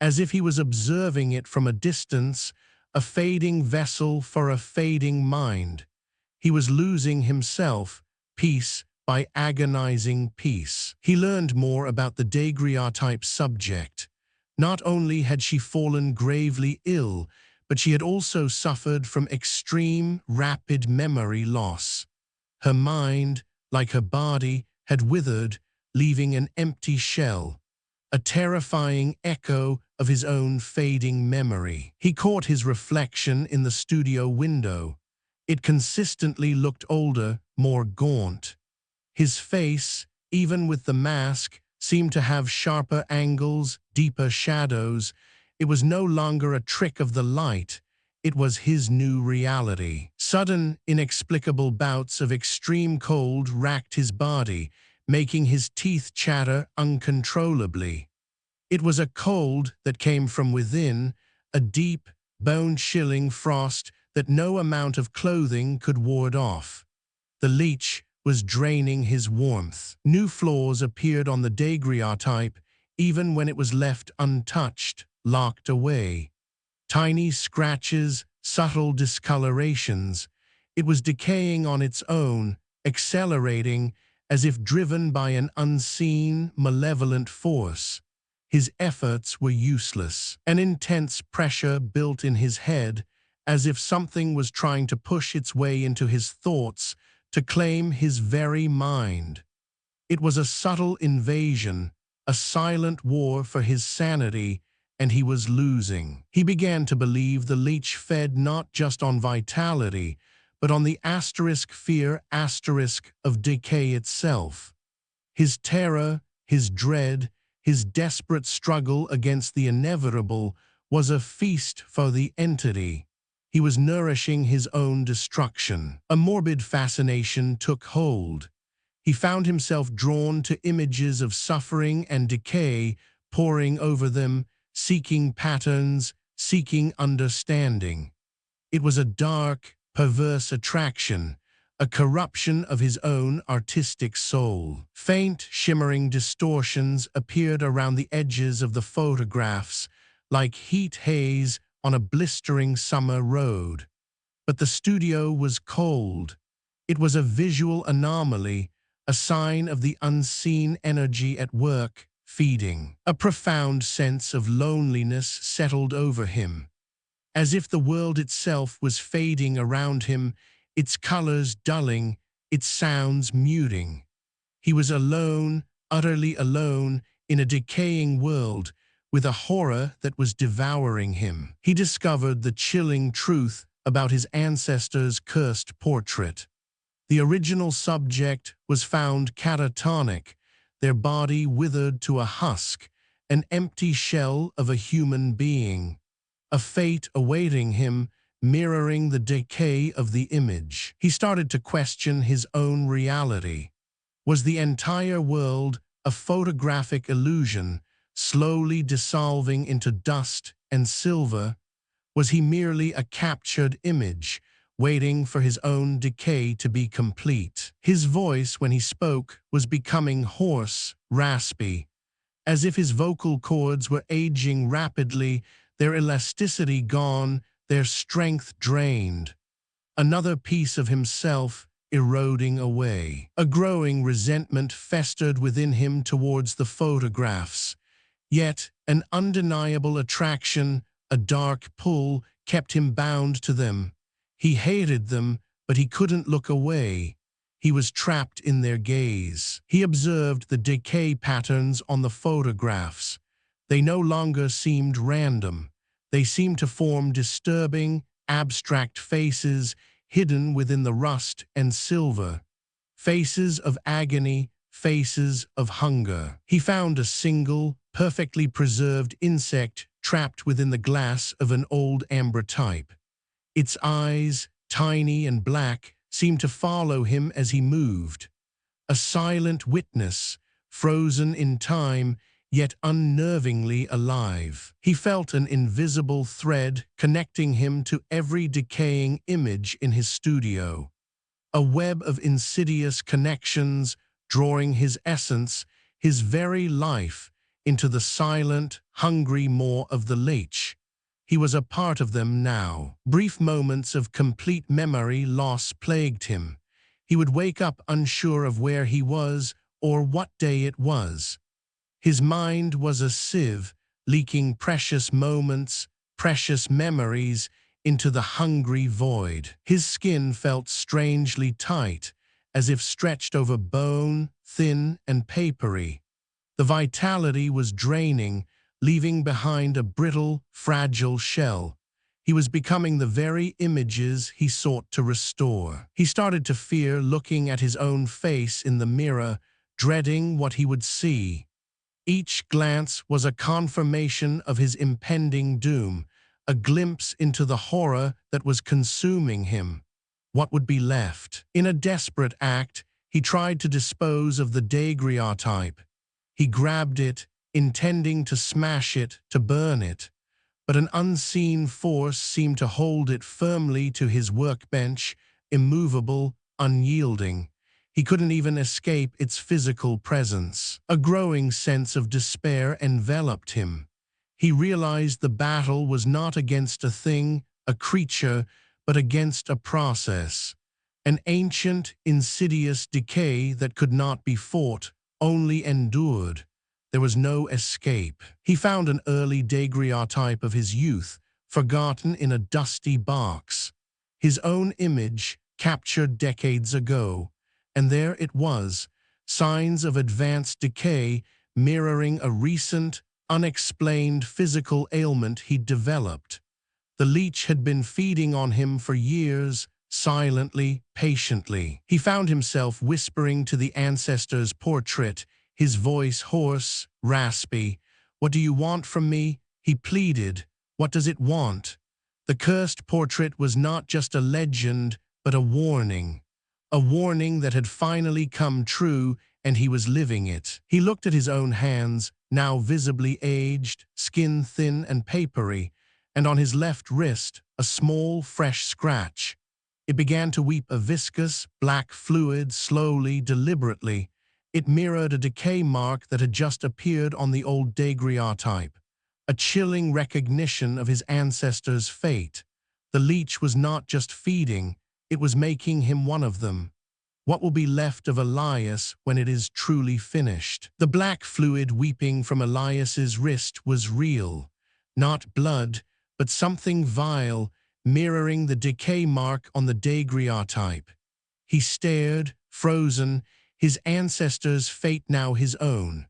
As if he was observing it from a distance, a fading vessel for a fading mind. He was losing himself, piece by agonizing piece. He learned more about the daguerreotype subject. Not only had she fallen gravely ill, but she had also suffered from extreme, rapid memory loss. Her mind, like her body, had withered, leaving an empty shell, a terrifying echo of his own fading memory. He caught his reflection in the studio window. It consistently looked older, more gaunt. His face, even with the mask, seemed to have sharper angles, deeper shadows. It was no longer a trick of the light. It was his new reality. Sudden, inexplicable bouts of extreme cold racked his body, making his teeth chatter uncontrollably. It was a cold that came from within, a deep, bone-chilling frost that no amount of clothing could ward off. The leech was draining his warmth. New flaws appeared on the daguerreotype, even when it was left untouched, locked away. Tiny scratches, subtle discolorations. It was decaying on its own, accelerating, as if driven by an unseen, malevolent force. His efforts were useless. An intense pressure built in his head, as if something was trying to push its way into his thoughts, to claim his very mind. It was a subtle invasion, a silent war for his sanity, and he was losing. He began to believe the leech fed not just on vitality, but on the fear of decay itself. His terror, his dread, his desperate struggle against the inevitable was a feast for the entity. He was nourishing his own destruction. A morbid fascination took hold. He found himself drawn to images of suffering and decay, poring over them, seeking patterns, seeking understanding. It was a dark, perverse attraction, a corruption of his own artistic soul. Faint, shimmering distortions appeared around the edges of the photographs, like heat haze on a blistering summer road. But the studio was cold. It was a visual anomaly, a sign of the unseen energy at work, feeding. A profound sense of loneliness settled over him. As if the world itself was fading around him, its colors dulling, its sounds muting. He was alone, utterly alone, in a decaying world, with a horror that was devouring him. He discovered the chilling truth about his ancestors' cursed portrait. The original subject was found catatonic, their body withered to a husk, an empty shell of a human being. A fate awaiting him, mirroring the decay of the image. He started to question his own reality. Was the entire world a photographic illusion, slowly dissolving into dust and silver? Was he merely a captured image, waiting for his own decay to be complete? His voice, when he spoke, was becoming hoarse, raspy, as if his vocal cords were aging rapidly, their elasticity gone, their strength drained. Another piece of himself eroding away. A growing resentment festered within him towards the photographs. Yet an undeniable attraction, a dark pull, kept him bound to them. He hated them, but he couldn't look away. He was trapped in their gaze. He observed the decay patterns on the photographs. They no longer seemed random. They seemed to form disturbing, abstract faces hidden within the rust and silver. Faces of agony, faces of hunger. He found a single, perfectly preserved insect trapped within the glass of an old ambrotype. Its eyes, tiny and black, seemed to follow him as he moved. A silent witness, frozen in time, yet unnervingly alive. He felt an invisible thread connecting him to every decaying image in his studio. A web of insidious connections, drawing his essence, his very life, into the silent, hungry maw of the leech. He was a part of them now. Brief moments of complete memory loss plagued him. He would wake up unsure of where he was or what day it was. His mind was a sieve, leaking precious moments, precious memories, into the hungry void. His skin felt strangely tight, as if stretched over bone, thin and papery. The vitality was draining, leaving behind a brittle, fragile shell. He was becoming the very images he sought to restore. He started to fear looking at his own face in the mirror, dreading what he would see. Each glance was a confirmation of his impending doom, a glimpse into the horror that was consuming him. What would be left? In a desperate act, he tried to dispose of the daguerreotype. He grabbed it, intending to smash it, to burn it. but an unseen force seemed to hold it firmly to his workbench, immovable, unyielding. He couldn't even escape its physical presence. A growing sense of despair enveloped him. He realized the battle was not against a thing, a creature, but against a process. An ancient, insidious decay that could not be fought, only endured. There was no escape. He found an early daguerreotype of his youth, forgotten in a dusty box. His own image, captured decades ago. And there it was, signs of advanced decay mirroring a recent, unexplained physical ailment he'd developed. The leech had been feeding on him for years, silently, patiently. He found himself whispering to the ancestor's portrait, his voice hoarse, raspy. "What do you want from me?" he pleaded. "What does it want?" The cursed portrait was not just a legend, but a warning. A warning that had finally come true, and he was living it. He looked at his own hands, now visibly aged, skin thin and papery, and on his left wrist, a small, fresh scratch. It began to weep a viscous, black fluid slowly, deliberately. It mirrored a decay mark that had just appeared on the old daguerreotype, a chilling recognition of his ancestor's fate. The leech was not just feeding, it was making him one of them. What will be left of Elias when it is truly finished? The black fluid weeping from Elias's wrist was real. Not blood, but something vile, mirroring the decay mark on the daguerreotype. He stared, frozen, his ancestor's fate now his own.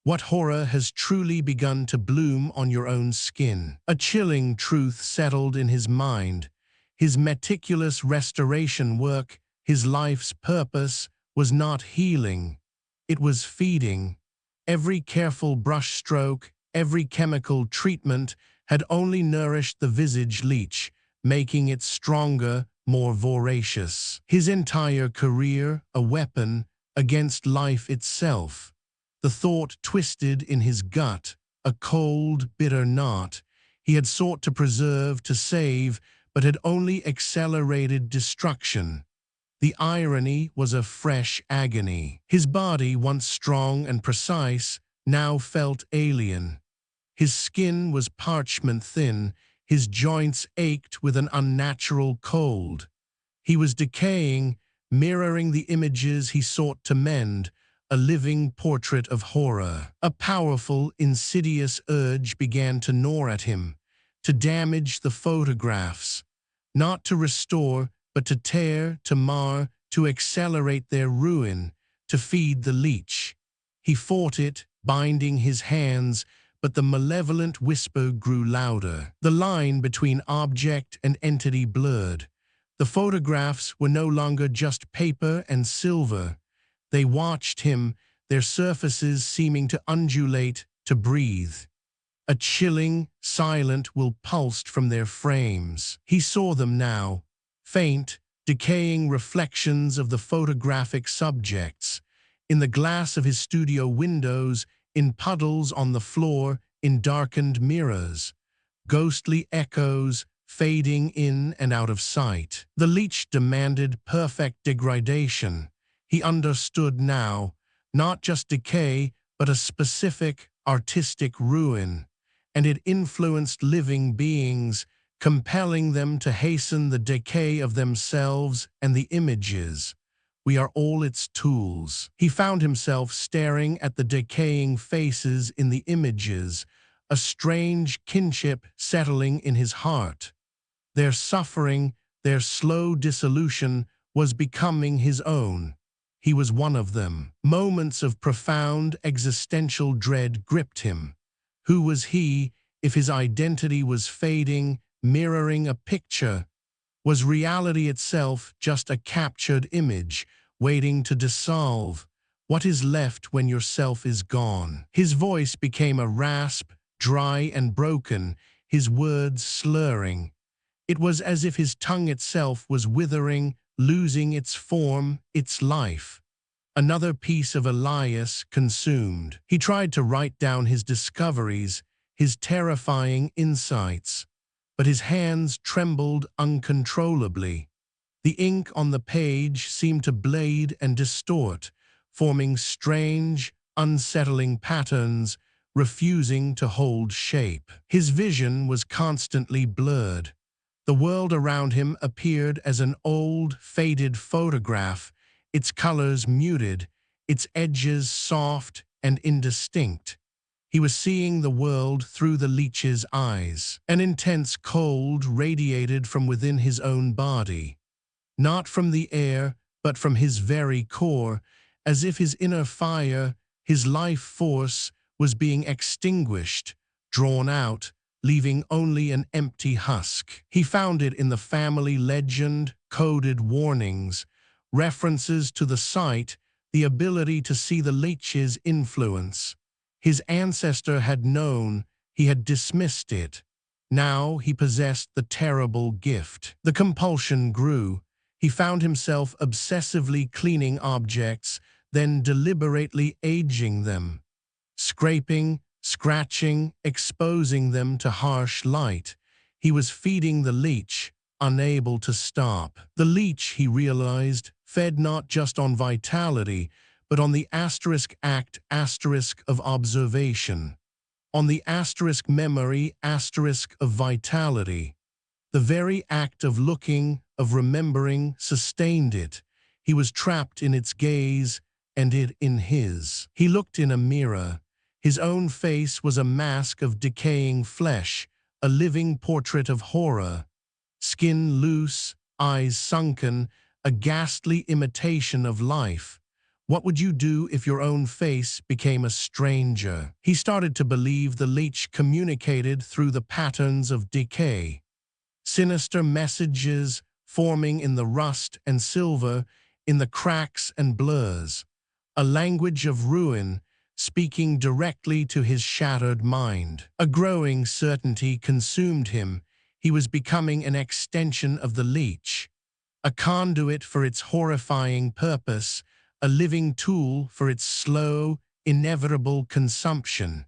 What horror has truly begun to bloom on your own skin? A chilling truth settled in his mind. His meticulous restoration work, his life's purpose, was not healing. It was feeding. Every careful brushstroke, every chemical treatment had only nourished the Visage Leech, making it stronger, more voracious. His entire career, a weapon against life itself. The thought twisted in his gut, a cold, bitter knot. He had sought to preserve, to save, but had only accelerated destruction. The irony was a fresh agony. His body, once strong and precise, now felt alien. His skin was parchment thin, his joints ached with an unnatural cold. He was decaying, mirroring the images he sought to mend, a living portrait of horror. A powerful, insidious urge began to gnaw at him, to damage the photographs, not to restore, but to tear, to mar, to accelerate their ruin, to feed the leech. He fought it, binding his hands, but the malevolent whisper grew louder. The line between object and entity blurred. The photographs were no longer just paper and silver. They watched him, their surfaces seeming to undulate, to breathe. A chilling, silent will pulsed from their frames. He saw them now, faint, decaying reflections of the photographic subjects, in the glass of his studio windows, in puddles on the floor, in darkened mirrors. Ghostly echoes, fading in and out of sight. The leech demanded perfect degradation. He understood now, not just decay, but a specific, artistic ruin. And it influenced living beings, compelling them to hasten the decay of themselves and the images. We are all its tools. He found himself staring at the decaying faces in the images, a strange kinship settling in his heart. Their suffering, their slow dissolution, was becoming his own. He was one of them. Moments of profound existential dread gripped him. Who was he, if his identity was fading, mirroring a picture? Was reality itself just a captured image, waiting to dissolve? What is left when yourself is gone? His voice became a rasp, dry and broken, his words slurring. It was as if his tongue itself was withering, losing its form, its life. Another piece of Elias consumed. He tried to write down his discoveries, his terrifying insights. But his hands trembled uncontrollably. The ink on the page seemed to bleed and distort, forming strange, unsettling patterns, refusing to hold shape. His vision was constantly blurred. The world around him appeared as an old, faded photograph, its colors muted, its edges soft and indistinct. He was seeing the world through the leech's eyes. An intense cold radiated from within his own body, not from the air, but from his very core, as if his inner fire, his life force, was being extinguished, drawn out, leaving only an empty husk. He found it in the family legend, coded warnings, references to the site, the ability to see the leech's influence. His ancestor had known, he had dismissed it. Now he possessed the terrible gift. The compulsion grew. He found himself obsessively cleaning objects, then deliberately aging them, scraping, scratching, exposing them to harsh light. He was feeding the leech, unable to stop. The leech, he realized, fed not just on vitality, but on the act of observation, on the memory of vitality. The very act of looking, of remembering, sustained it. He was trapped in its gaze, and it in his. He looked in a mirror. His own face was a mask of decaying flesh, a living portrait of horror. Skin loose, eyes sunken, a ghastly imitation of life. What would you do if your own face became a stranger? He started to believe the leech communicated through the patterns of decay. Sinister messages forming in the rust and silver, in the cracks and blurs. A language of ruin, speaking directly to his shattered mind. A growing certainty consumed him. He was becoming an extension of the leech, a conduit for its horrifying purpose, a living tool for its slow, inevitable consumption.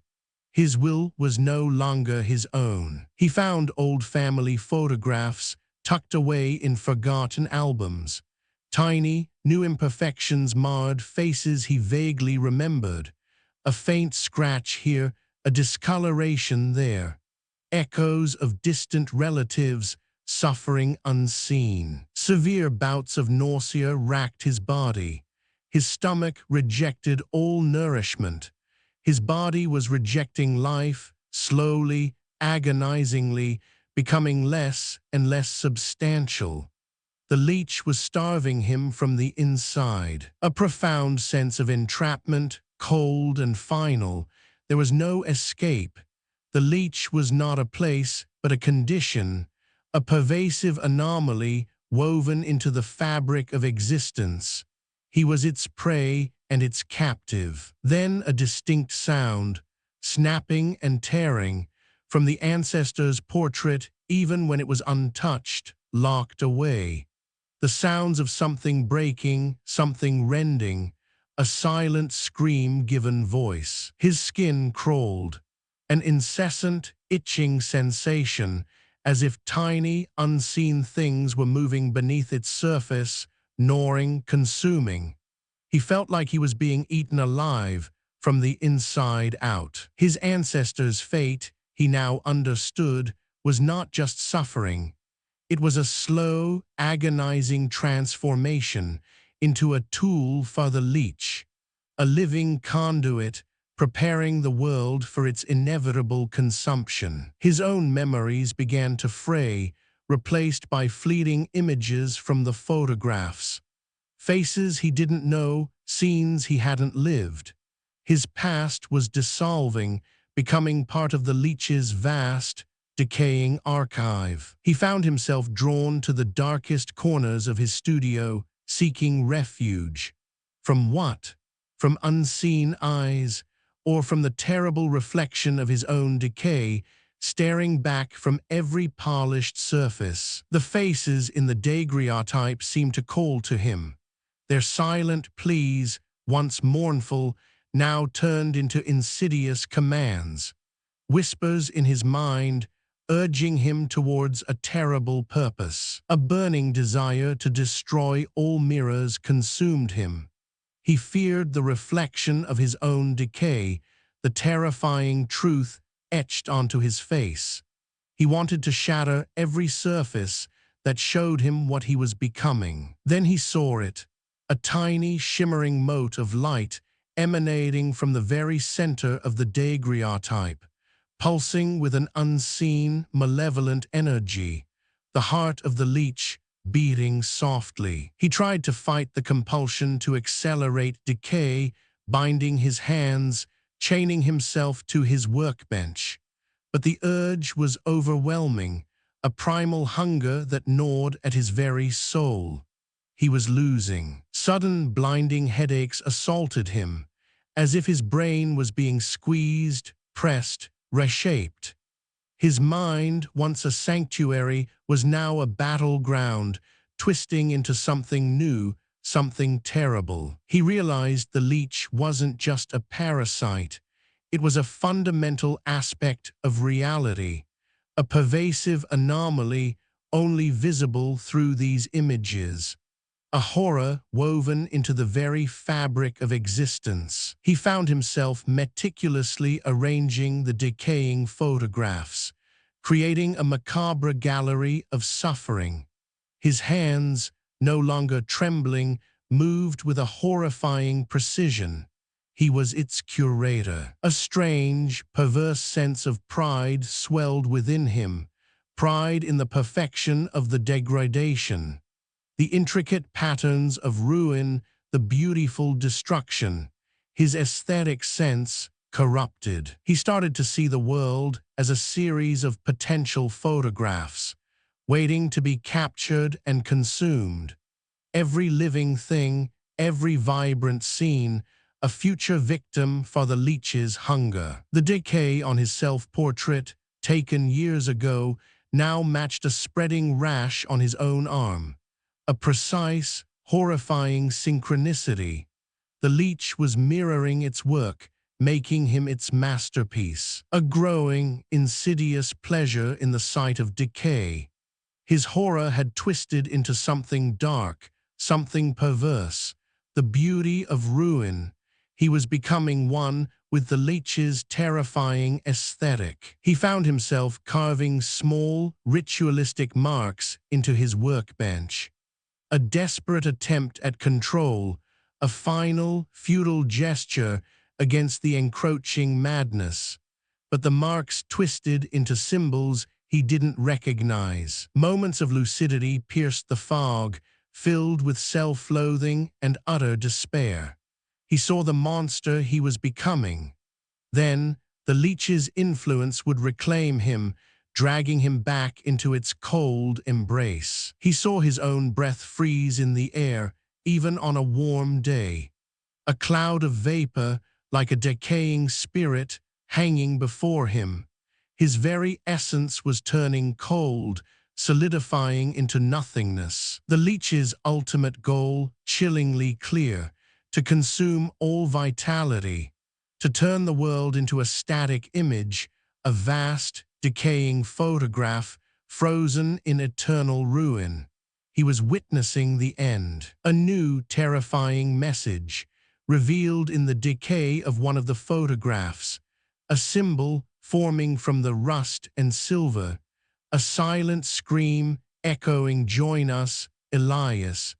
His will was no longer his own. He found old family photographs tucked away in forgotten albums. Tiny, new imperfections marred faces he vaguely remembered. A faint scratch here, a discoloration there. Echoes of distant relatives, suffering unseen. Severe bouts of nausea racked his body. His stomach rejected all nourishment. His body was rejecting life, slowly, agonizingly, becoming less and less substantial. The leech was starving him from the inside. A profound sense of entrapment, cold and final. There was no escape. The leech was not a place, but a condition, a pervasive anomaly woven into the fabric of existence. He was its prey and its captive. Then a distinct sound, snapping and tearing, from the ancestor's portrait, even when it was untouched, locked away. The sounds of something breaking, something rending, a silent scream given voice. His skin crawled, an incessant, itching sensation, as if tiny, unseen things were moving beneath its surface, gnawing, consuming. He felt like he was being eaten alive, from the inside out. His ancestors' fate, he now understood, was not just suffering. It was a slow, agonizing transformation into a tool for the leech, a living conduit preparing the world for its inevitable consumption. His own memories began to fray, replaced by fleeting images from the photographs. Faces he didn't know, scenes he hadn't lived. His past was dissolving, becoming part of the leech's vast, decaying archive. He found himself drawn to the darkest corners of his studio, seeking refuge. From what? From unseen eyes, or from the terrible reflection of his own decay, staring back from every polished surface. The faces in the daguerreotype seemed to call to him. Their silent pleas, once mournful, now turned into insidious commands. whispers in his mind, urging him towards a terrible purpose. A burning desire to destroy all mirrors consumed him. He feared the reflection of his own decay, the terrifying truth etched onto his face. He wanted to shatter every surface that showed him what he was becoming. Then he saw it, a tiny, shimmering mote of light emanating from the very center of the daguerreotype, pulsing with an unseen, malevolent energy, the heart of the leech beating softly. He tried to fight the compulsion to accelerate decay, binding his hands, chaining himself to his workbench. But the urge was overwhelming, a primal hunger that gnawed at his very soul. He was losing. Sudden, blinding headaches assaulted him, as if his brain was being squeezed, pressed, reshaped. His mind, once a sanctuary, was now a battleground, twisting into something new, something terrible. He realized the leech wasn't just a parasite. It was a fundamental aspect of reality, a pervasive anomaly only visible through these images. A horror woven into the very fabric of existence. He found himself meticulously arranging the decaying photographs, creating a macabre gallery of suffering. His hands, no longer trembling, moved with a horrifying precision. He was its curator. A strange, perverse sense of pride swelled within him, pride in the perfection of the degradation, the intricate patterns of ruin, the beautiful destruction. His aesthetic sense corrupted. He started to see the world as a series of potential photographs, waiting to be captured and consumed. Every living thing, every vibrant scene, a future victim for the leech's hunger. The decay on his self-portrait, taken years ago, now matched a spreading rash on his own arm. A precise, horrifying synchronicity. The leech was mirroring its work, making him its masterpiece. A growing, insidious pleasure in the sight of decay. His horror had twisted into something dark, something perverse, the beauty of ruin. He was becoming one with the leech's terrifying aesthetic. He found himself carving small, ritualistic marks into his workbench. A desperate attempt at control, a final, futile gesture against the encroaching madness. But the marks twisted into symbols he didn't recognize. Moments of lucidity pierced the fog, filled with self-loathing and utter despair. He saw the monster he was becoming. Then, the leech's influence would reclaim him, dragging him back into its cold embrace. He saw his own breath freeze in the air, even on a warm day. A cloud of vapor, like a decaying spirit, hanging before him. His very essence was turning cold, solidifying into nothingness. The leech's ultimate goal, chillingly clear, to consume all vitality, to turn the world into a static image, a vast, decaying photograph, frozen in eternal ruin. He was witnessing the end. A new, terrifying message, revealed in the decay of one of the photographs, a symbol forming from the rust and silver, a silent scream echoing, "Join us, Elias,"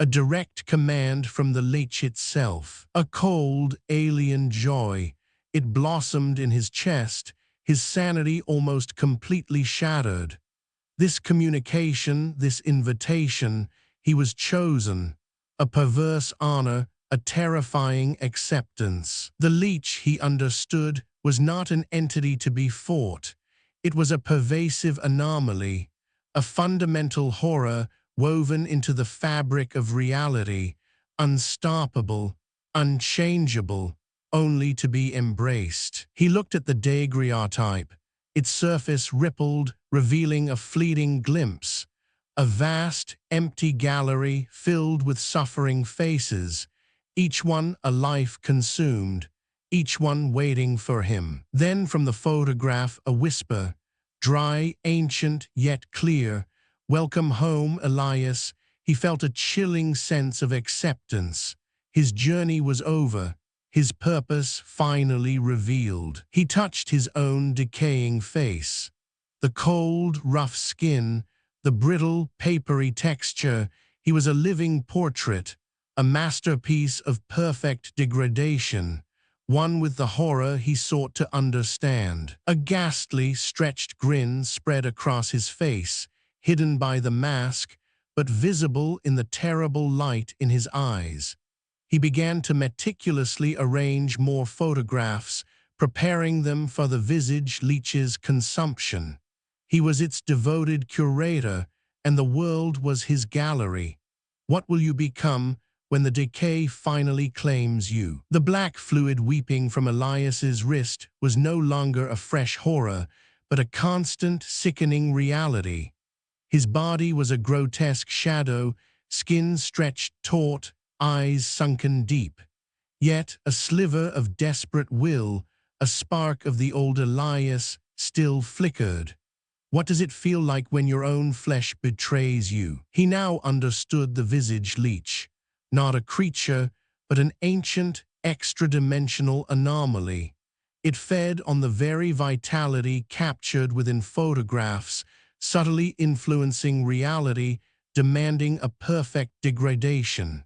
a direct command from the leech itself. A cold, alien joy. It blossomed in his chest, his sanity almost completely shattered. This communication, this invitation, he was chosen, a perverse honor, a terrifying acceptance. The leech, he understood, was not an entity to be fought. It was a pervasive anomaly, a fundamental horror woven into the fabric of reality, unstoppable, unchangeable, only to be embraced. He looked at the daguerreotype. Its surface rippled, revealing a fleeting glimpse, a vast, empty gallery filled with suffering faces, each one a life consumed, each one waiting for him. Then from the photograph a whisper, dry, ancient, yet clear, "Welcome home, Elias." He felt a chilling sense of acceptance. His journey was over, his purpose finally revealed. He touched his own decaying face. The cold, rough skin, the brittle, papery texture. He was a living portrait, a masterpiece of perfect degradation, one with the horror he sought to understand. A ghastly, stretched grin spread across his face, hidden by the mask, but visible in the terrible light in his eyes. He began to meticulously arrange more photographs, preparing them for the Visage Leech's consumption. He was its devoted curator, and the world was his gallery. What will you become when the decay finally claims you? The black fluid weeping from Elias's wrist was no longer a fresh horror, but a constant, sickening reality. His body was a grotesque shadow, skin stretched taut, eyes sunken deep. Yet a sliver of desperate will, a spark of the old Elias, still flickered. What does it feel like when your own flesh betrays you? He now understood the Visage Leech. Not a creature, but an ancient, extra-dimensional anomaly. It fed on the very vitality captured within photographs, subtly influencing reality, demanding a perfect degradation.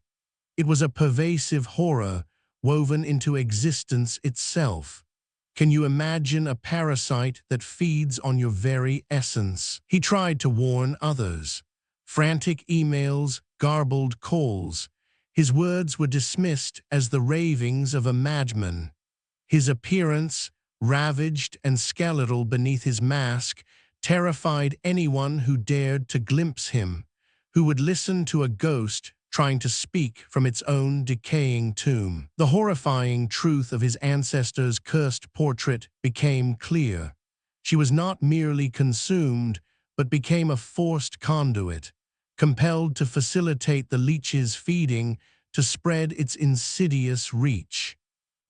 It was a pervasive horror, woven into existence itself. Can you imagine a parasite that feeds on your very essence? He tried to warn others. Frantic emails, garbled calls. His words were dismissed as the ravings of a madman. His appearance, ravaged and skeletal beneath his mask, terrified anyone who dared to glimpse him, who would listen to a ghost trying to speak from its own decaying tomb. The horrifying truth of his ancestor's cursed portrait became clear. She was not merely consumed, but became a forced conduit, compelled to facilitate the leech's feeding, to spread its insidious reach.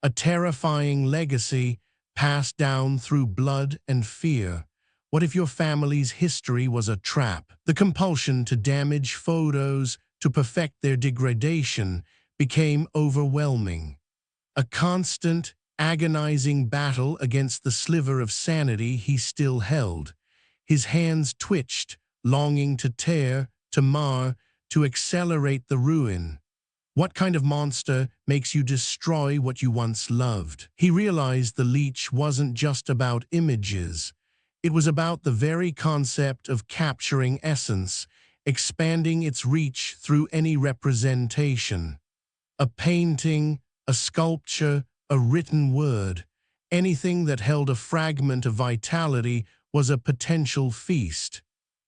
A terrifying legacy passed down through blood and fear. What if your family's history was a trap? The compulsion to damage photos, to perfect their degradation, became overwhelming. A constant, agonizing battle against the sliver of sanity he still held. His hands twitched, longing to tear, to mar, to accelerate the ruin. What kind of monster makes you destroy what you once loved? He realized the leech wasn't just about images. It was about the very concept of capturing essence, expanding its reach through any representation. A painting, a sculpture, a written word, anything that held a fragment of vitality was a potential feast.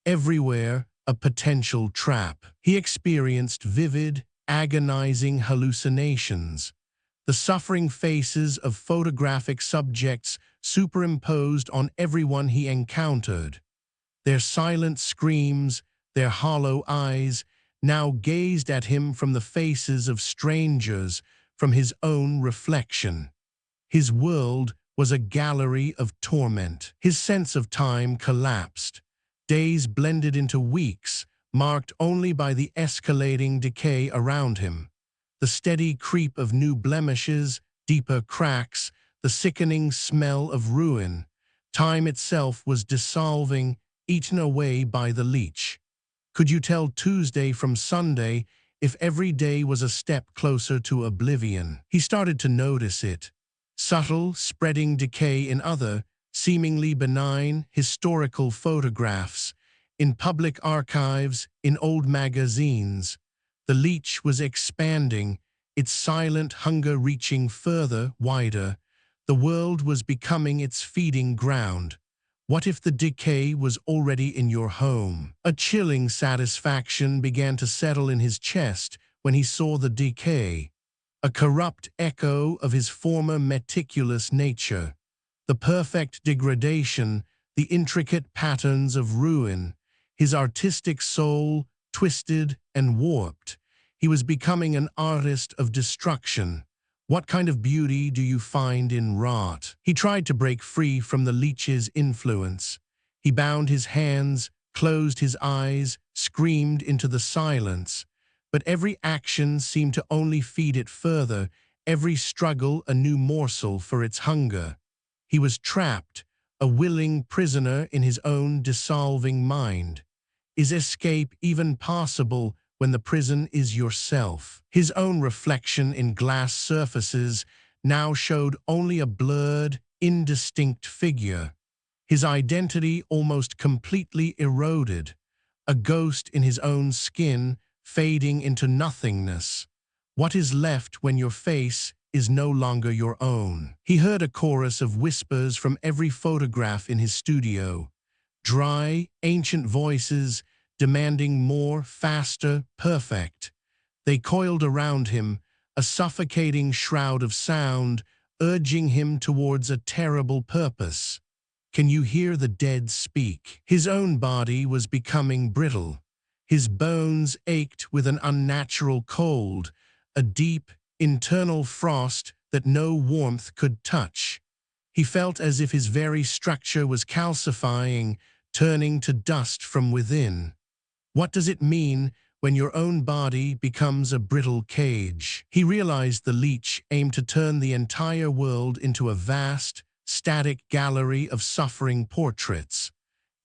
Everywhere, a potential trap. He experienced vivid, agonizing hallucinations. The suffering faces of photographic subjects superimposed on everyone he encountered. Their silent screams, their hollow eyes, now gazed at him from the faces of strangers, from his own reflection. His world was a gallery of torment. His sense of time collapsed. Days blended into weeks, marked only by the escalating decay around him. The steady creep of new blemishes, deeper cracks, the sickening smell of ruin. Time itself was dissolving, eaten away by the leech. Could you tell Tuesday from Sunday if every day was a step closer to oblivion? He started to notice it. Subtle, spreading decay in other, seemingly benign, historical photographs, in public archives, in old magazines. The leech was expanding, its silent hunger reaching further, wider. The world was becoming its feeding ground. What if the decay was already in your home? A chilling satisfaction began to settle in his chest when he saw the decay, a corrupt echo of his former meticulous nature. The perfect degradation, the intricate patterns of ruin, his artistic soul twisted and warped. He was becoming an artist of destruction, What kind of beauty do you find in rot? He tried to break free from the leech's influence. He bound his hands, closed his eyes, screamed into the silence. But every action seemed to only feed it further, every struggle a new morsel for its hunger. He was trapped, a willing prisoner in his own dissolving mind. Is escape even possible when the prison is yourself? His own reflection in glass surfaces now showed only a blurred, indistinct figure. His identity almost completely eroded, a ghost in his own skin fading into nothingness. What is left when your face is no longer your own? He heard a chorus of whispers from every photograph in his studio. Dry, ancient voices demanding more, faster, perfect. They coiled around him, a suffocating shroud of sound, urging him towards a terrible purpose. Can you hear the dead speak? His own body was becoming brittle. His bones ached with an unnatural cold, a deep, internal frost that no warmth could touch. He felt as if his very structure was calcifying, turning to dust from within. What does it mean when your own body becomes a brittle cage? He realized the leech aimed to turn the entire world into a vast, static gallery of suffering portraits.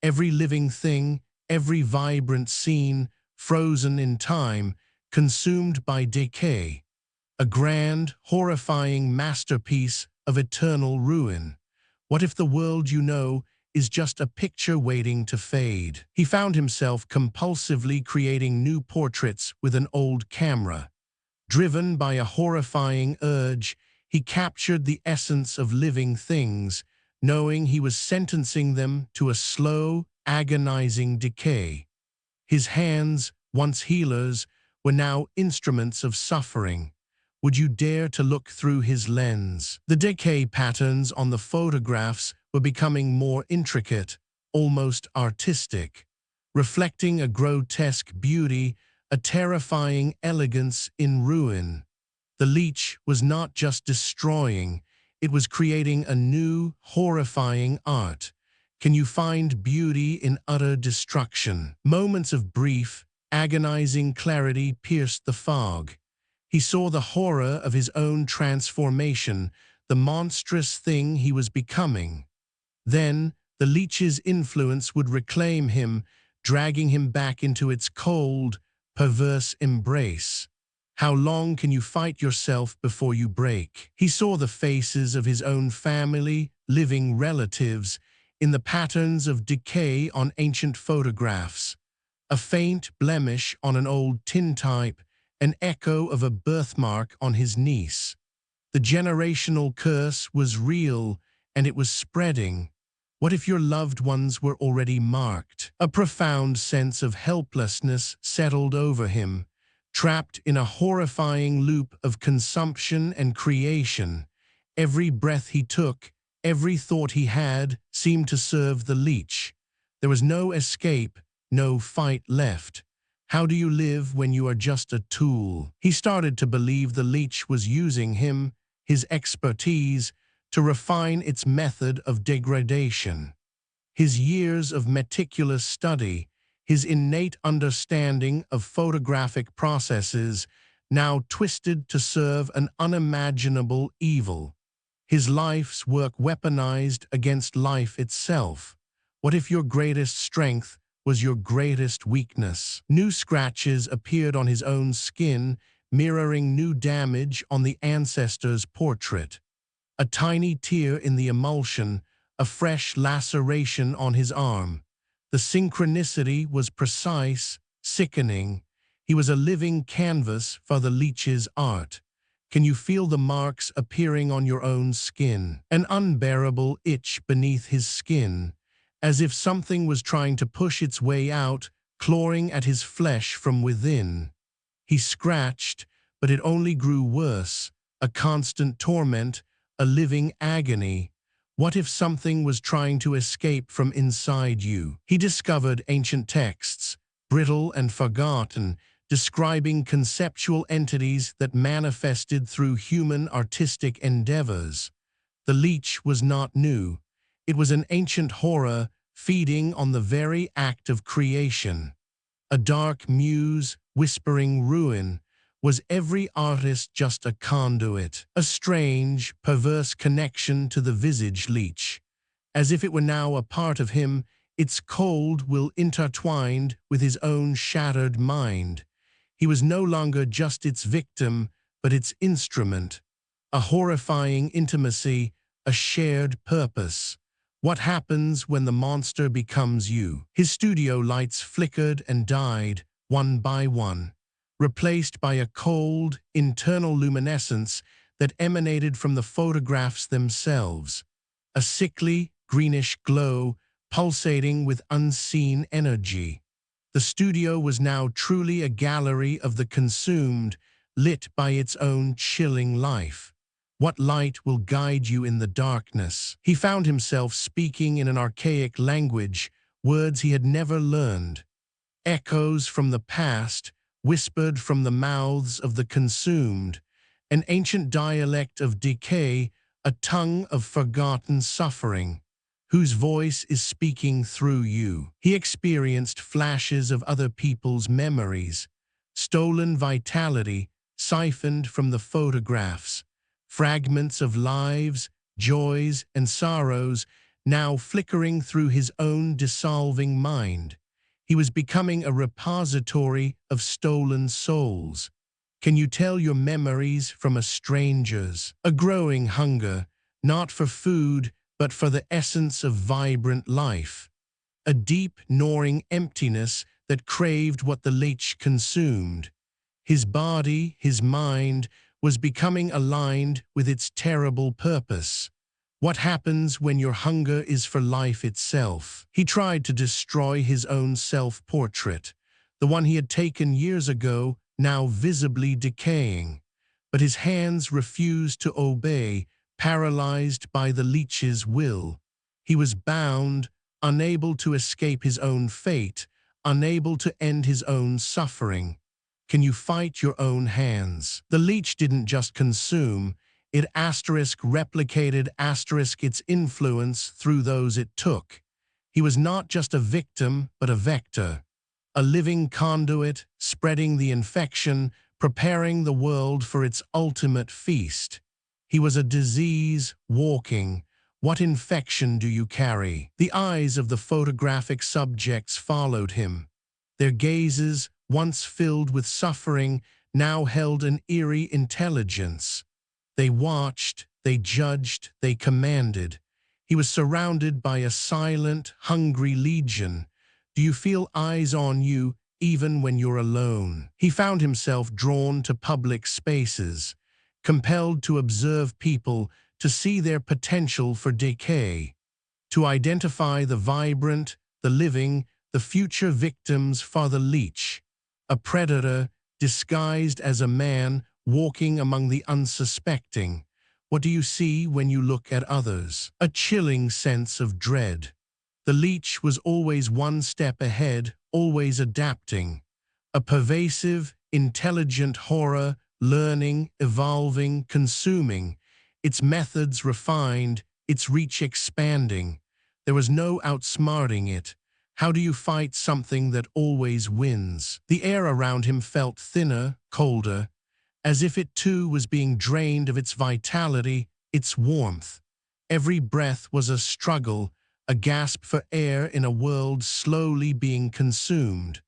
Every living thing, every vibrant scene, frozen in time, consumed by decay. A grand, horrifying masterpiece of eternal ruin. What if the world you know is just a picture waiting to fade? He found himself compulsively creating new portraits with an old camera. Driven by a horrifying urge, he captured the essence of living things, knowing he was sentencing them to a slow, agonizing decay. His hands, once healers, were now instruments of suffering. Would you dare to look through his lens? The decay patterns on the photographs were becoming more intricate, almost artistic, reflecting a grotesque beauty, a terrifying elegance in ruin. The leech was not just destroying, it was creating a new, horrifying art. Can you find beauty in utter destruction? Moments of brief, agonizing clarity pierced the fog. He saw the horror of his own transformation, the monstrous thing he was becoming. Then, the leech's influence would reclaim him, dragging him back into its cold, perverse embrace. How long can you fight yourself before you break? He saw the faces of his own family, living relatives, in the patterns of decay on ancient photographs. A faint blemish on an old tintype, an echo of a birthmark on his niece. The generational curse was real, and it was spreading. What if your loved ones were already marked? A profound sense of helplessness settled over him, trapped in a horrifying loop of consumption and creation. Every breath he took, every thought he had, seemed to serve the leech. There was no escape, no fight left. How do you live when you are just a tool? He started to believe the leech was using him, his expertise, to refine its method of degradation. His years of meticulous study, his innate understanding of photographic processes, now twisted to serve an unimaginable evil. His life's work weaponized against life itself. What if your greatest strength was your greatest weakness? New scratches appeared on his own skin, mirroring new damage on the ancestor's portrait. A tiny tear in the emulsion, a fresh laceration on his arm. The synchronicity was precise, sickening. He was a living canvas for the leech's art. Can you feel the marks appearing on your own skin? An unbearable itch beneath his skin, as if something was trying to push its way out, clawing at his flesh from within. He scratched, but it only grew worse, a constant torment, a living agony. What if something was trying to escape from inside you? He discovered ancient texts, brittle and forgotten, describing conceptual entities that manifested through human artistic endeavors. The leech was not new. It was an ancient horror feeding on the very act of creation. A dark muse, whispering ruin. Was every artist just a conduit? A strange, perverse connection to the Visage Leech. As if it were now a part of him, its cold will intertwined with his own shattered mind. He was no longer just its victim, but its instrument. A horrifying intimacy, a shared purpose. What happens when the monster becomes you? His studio lights flickered and died, one by one, replaced by a cold, internal luminescence that emanated from the photographs themselves. A sickly, greenish glow, pulsating with unseen energy. The studio was now truly a gallery of the consumed, lit by its own chilling life. What light will guide you in the darkness? He found himself speaking in an archaic language, words he had never learned. Echoes from the past, whispered from the mouths of the consumed, an ancient dialect of decay, a tongue of forgotten suffering, whose voice is speaking through you. He experienced flashes of other people's memories, stolen vitality, siphoned from the photographs, fragments of lives, joys, and sorrows, now flickering through his own dissolving mind. He was becoming a repository of stolen souls. Can you tell your memories from a stranger's? A growing hunger, not for food, but for the essence of vibrant life. A deep, gnawing emptiness that craved what the leech consumed. His body, his mind, was becoming aligned with its terrible purpose. What happens when your hunger is for life itself? He tried to destroy his own self-portrait, the one he had taken years ago, now visibly decaying. But his hands refused to obey, paralyzed by the leech's will. He was bound, unable to escape his own fate, unable to end his own suffering. Can you fight your own hands? The leech didn't just consume, it replicated its influence through those it took. He was not just a victim, but a vector, a living conduit, spreading the infection, preparing the world for its ultimate feast. He was a disease walking. What infection do you carry? The eyes of the photographic subjects followed him. Their gazes, once filled with suffering, now held an eerie intelligence. They watched, they judged, they commanded. He was surrounded by a silent, hungry legion. Do you feel eyes on you, even when you're alone? He found himself drawn to public spaces, compelled to observe people, to see their potential for decay, to identify the vibrant, the living, the future victims for the leech, a predator disguised as a man walking among the unsuspecting. What do you see when you look at others? A chilling sense of dread. The leech was always one step ahead, always adapting. A pervasive, intelligent horror, learning, evolving, consuming, its methods refined, its reach expanding. There was no outsmarting it. How do you fight something that always wins? The air around him felt thinner, colder, as if it too was being drained of its vitality, its warmth. Every breath was a struggle, a gasp for air in a world slowly being consumed.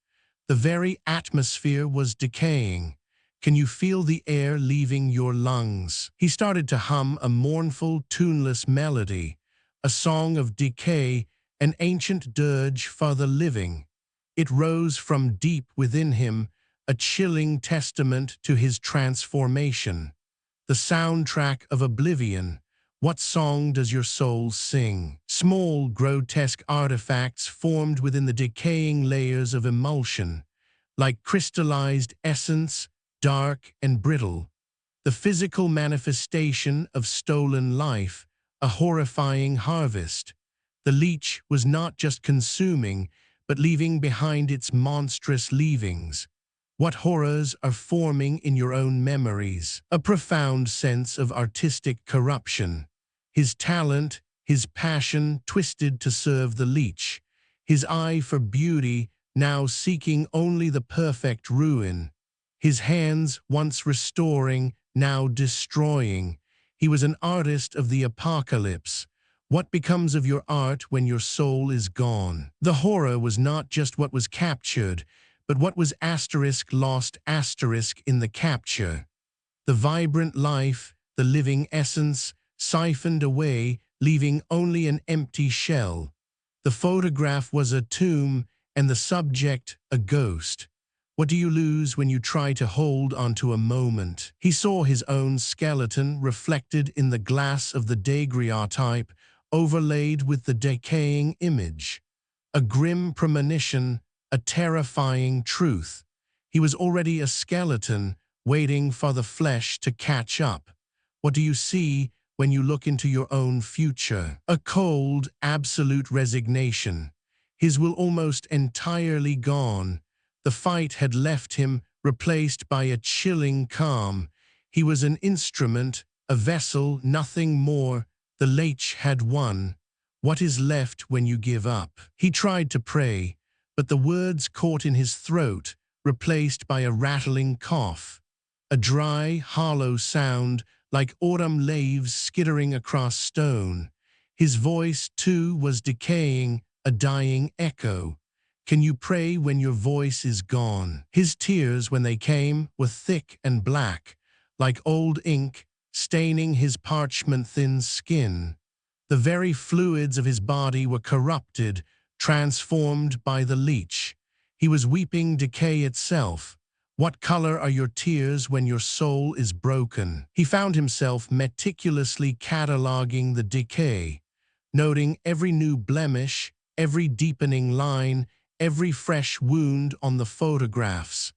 The very atmosphere was decaying. Can you feel the air leaving your lungs? He started to hum a mournful, tuneless melody, a song of decay, an ancient dirge for the living. It rose from deep within him, a chilling testament to his transformation. The soundtrack of oblivion. What song does your soul sing? Small, grotesque artifacts formed within the decaying layers of emulsion, like crystallized essence, dark and brittle. The physical manifestation of stolen life, a horrifying harvest. The leech was not just consuming, but leaving behind its monstrous leavings. What horrors are forming in your own memories? A profound sense of artistic corruption. His talent, his passion twisted to serve the leech. His eye for beauty now seeking only the perfect ruin. His hands once restoring, now destroying. He was an artist of the apocalypse. What becomes of your art when your soul is gone? The horror was not just what was captured, but what was lost in the capture. The vibrant life, the living essence, siphoned away, leaving only an empty shell. The photograph was a tomb, and the subject a ghost. What do you lose when you try to hold onto a moment? He saw his own skeleton reflected in the glass of the daguerreotype, overlaid with the decaying image. A grim premonition, a terrifying truth. He was already a skeleton, waiting for the flesh to catch up. What do you see when you look into your own future? A cold, absolute resignation. His will almost entirely gone. The fight had left him, replaced by a chilling calm. He was an instrument, a vessel, nothing more. The leech had won. What is left when you give up? He tried to pray, but the words caught in his throat, replaced by a rattling cough. A dry, hollow sound, like autumn leaves skittering across stone. His voice, too, was decaying, a dying echo. Can you pray when your voice is gone? His tears, when they came, were thick and black, like old ink, staining his parchment-thin skin. The very fluids of his body were corrupted, transformed by the leech. He was weeping decay itself. What color are your tears when your soul is broken? He found himself meticulously cataloging the decay, noting every new blemish, every deepening line, every fresh wound on the photographs.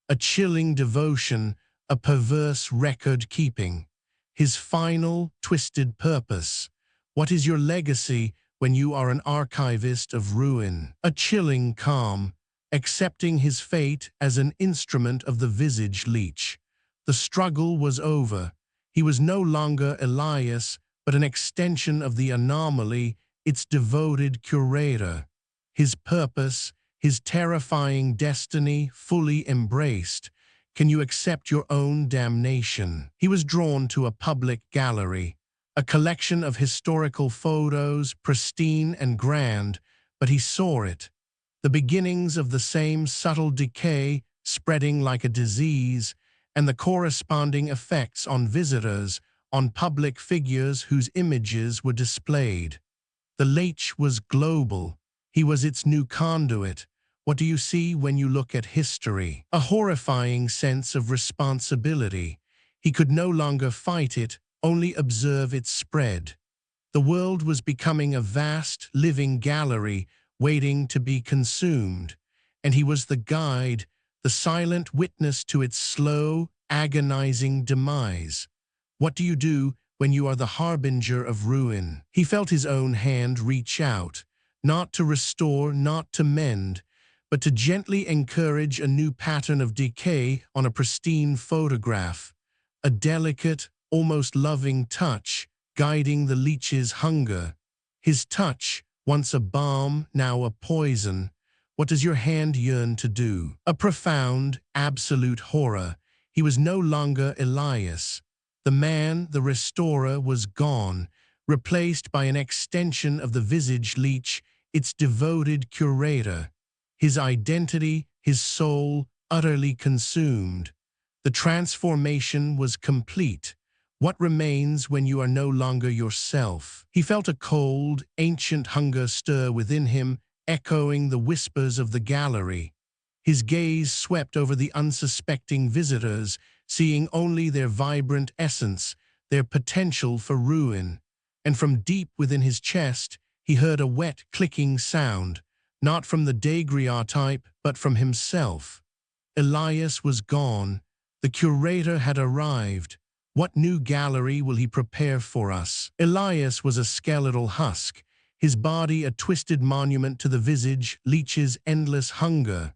A chilling devotion, a perverse record-keeping. His final, twisted purpose. What is your legacy when you are an archivist of ruin? A chilling calm, accepting his fate as an instrument of the Visage Leech. The struggle was over. He was no longer Elias, but an extension of the anomaly, its devoted curator. His purpose, his terrifying destiny fully embraced. Can you accept your own damnation? He was drawn to a public gallery, a collection of historical photos, pristine and grand, but he saw it. The beginnings of the same subtle decay spreading like a disease, and the corresponding effects on visitors, on public figures whose images were displayed. The leech was global. He was its new conduit. What do you see when you look at history? A horrifying sense of responsibility. He could no longer fight it, only observe its spread. The world was becoming a vast, living gallery, waiting to be consumed, and he was the guide, the silent witness to its slow, agonizing demise. What do you do when you are the harbinger of ruin? He felt his own hand reach out, not to restore, not to mend, but to gently encourage a new pattern of decay on a pristine photograph, a delicate, almost loving touch, guiding the leech's hunger. His touch, once a balm, now a poison. What does your hand yearn to do? A profound, absolute horror. He was no longer Elias. The man, the restorer, was gone, replaced by an extension of the Visage Leech, its devoted curator. His identity, his soul, utterly consumed. The transformation was complete. What remains when you are no longer yourself? He felt a cold, ancient hunger stir within him, echoing the whispers of the gallery. His gaze swept over the unsuspecting visitors, seeing only their vibrant essence, their potential for ruin. And from deep within his chest, he heard a wet, clicking sound, not from the daguerreotype, but from himself. Elias was gone. The curator had arrived. What new gallery will he prepare for us? Elias was a skeletal husk, his body a twisted monument to the Visage Leech's endless hunger.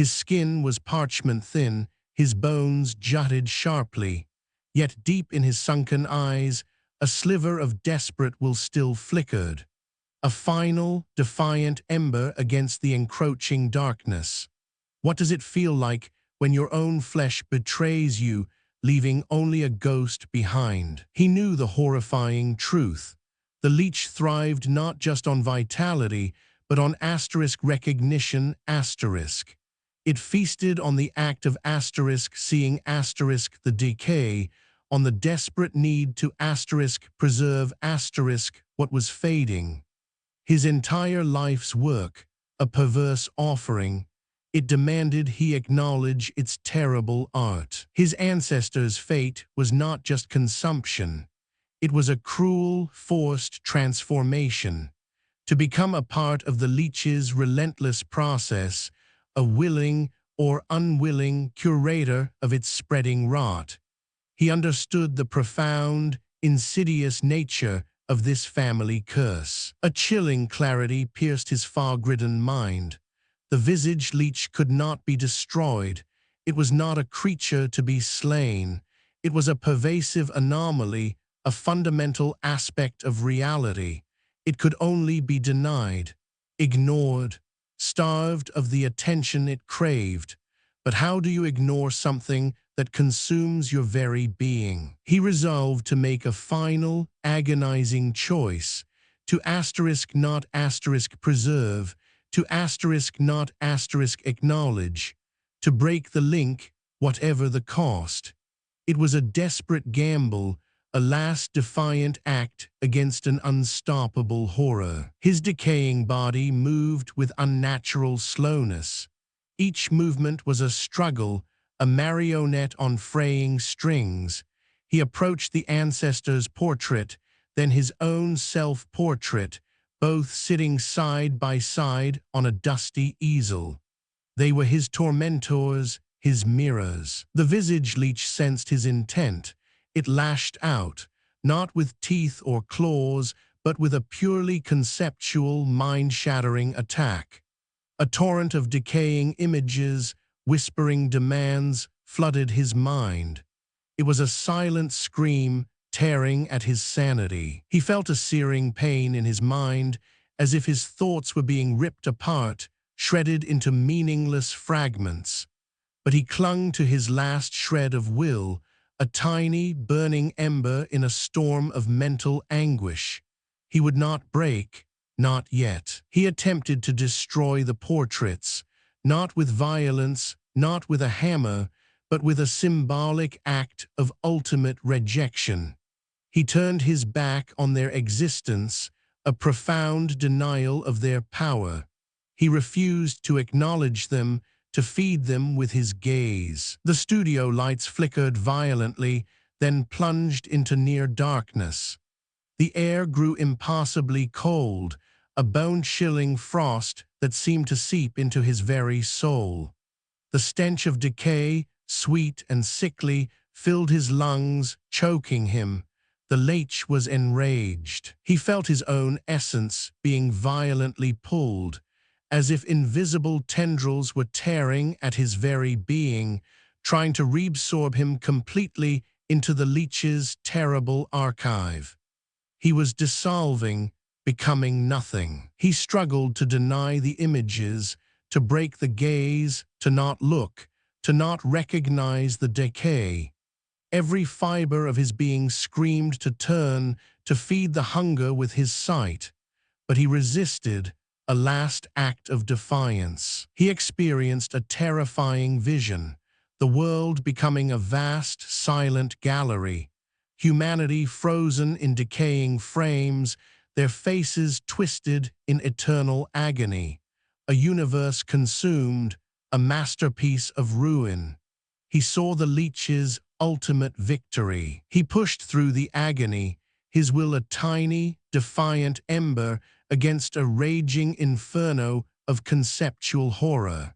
His skin was parchment thin, his bones jutted sharply. Yet deep in his sunken eyes, a sliver of desperate will still flickered. A final, defiant ember against the encroaching darkness. What does it feel like when your own flesh betrays you, leaving only a ghost behind? He knew the horrifying truth. The leech thrived not just on vitality, but on asterisk recognition asterisk. It feasted on the act of asterisk seeing asterisk the decay, on the desperate need to asterisk preserve asterisk what was fading. His entire life's work, a perverse offering, it demanded he acknowledge its terrible art. His ancestors' fate was not just consumption. It was a cruel, forced transformation. To become a part of the leech's relentless process, a willing or unwilling curator of its spreading rot. He understood the profound, insidious nature of this family curse. A chilling clarity pierced his fog-ridden mind. The Visage Leech could not be destroyed. It was not a creature to be slain. It was a pervasive anomaly, a fundamental aspect of reality. It could only be denied, ignored, starved of the attention it craved. But how do you ignore something that consumes your very being? He resolved to make a final, agonizing choice, to asterisk not asterisk preserve, to asterisk not asterisk acknowledge, to break the link, whatever the cost. It was a desperate gamble, a last defiant act against an unstoppable horror. His decaying body moved with unnatural slowness. Each movement was a struggle, a marionette on fraying strings. He approached the ancestor's portrait, then his own self-portrait, both sitting side by side on a dusty easel. They were his tormentors, his mirrors. The Visage Leech sensed his intent. It lashed out, not with teeth or claws, but with a purely conceptual, mind-shattering attack. A torrent of decaying images, whispering demands, flooded his mind. It was a silent scream, tearing at his sanity. He felt a searing pain in his mind, as if his thoughts were being ripped apart, shredded into meaningless fragments. But he clung to his last shred of will, a tiny, burning ember in a storm of mental anguish. He would not break, not yet. He attempted to destroy the portraits, not with violence, not with a hammer, but with a symbolic act of ultimate rejection. He turned his back on their existence, a profound denial of their power. He refused to acknowledge them, to feed them with his gaze. The studio lights flickered violently, then plunged into near darkness. The air grew impossibly cold, a bone-chilling frost that seemed to seep into his very soul. The stench of decay, sweet and sickly, filled his lungs, choking him. The leech was enraged. He felt his own essence being violently pulled, as if invisible tendrils were tearing at his very being, trying to reabsorb him completely into the leech's terrible archive. He was dissolving, becoming nothing. He struggled to deny the images, to break the gaze, to not look, to not recognize the decay. Every fiber of his being screamed to turn, to feed the hunger with his sight. But he resisted, a last act of defiance. He experienced a terrifying vision, the world becoming a vast, silent gallery. Humanity frozen in decaying frames, their faces twisted in eternal agony. A universe consumed, a masterpiece of ruin. He saw the leech's ultimate victory. He pushed through the agony, his will a tiny, defiant ember against a raging inferno of conceptual horror.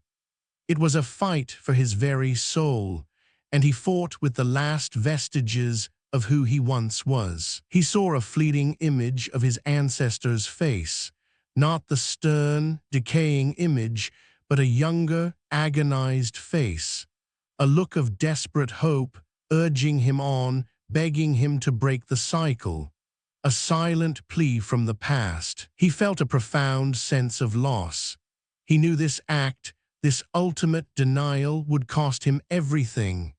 It was a fight for his very soul, and he fought with the last vestiges of who he once was. He saw a fleeting image of his ancestor's face, not the stern, decaying image, but a younger, agonized face, a look of desperate hope urging him on, begging him to break the cycle, a silent plea from the past. He felt a profound sense of loss. He knew this act, this ultimate denial, would cost him everything,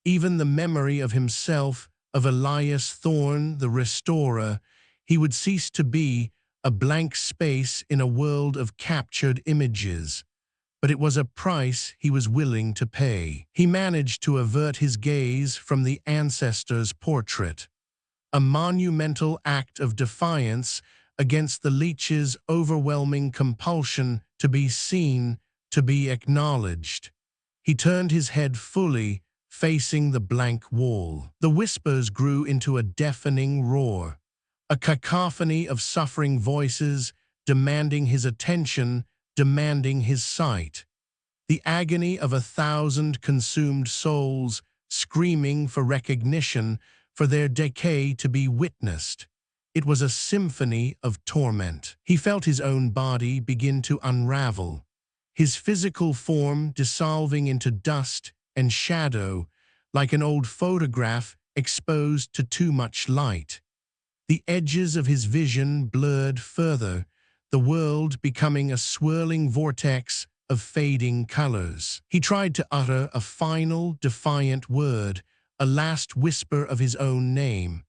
even the memory of himself, of Elias Thorne, the restorer. He would cease to be a blank space in a world of captured images. But it was a price he was willing to pay. He managed to avert his gaze from the ancestor's portrait, a monumental act of defiance against the leech's overwhelming compulsion to be seen, to be acknowledged. He turned his head fully, facing the blank wall. The whispers grew into a deafening roar, a cacophony of suffering voices demanding his attention, demanding his sight. The agony of 1,000 consumed souls screaming for recognition, for their decay to be witnessed. It was a symphony of torment. He felt his own body begin to unravel, his physical form dissolving into dust and shadow, like an old photograph exposed to too much light. The edges of his vision blurred further, the world becoming a swirling vortex of fading colors. He tried to utter a final, defiant word, a last whisper of his own name,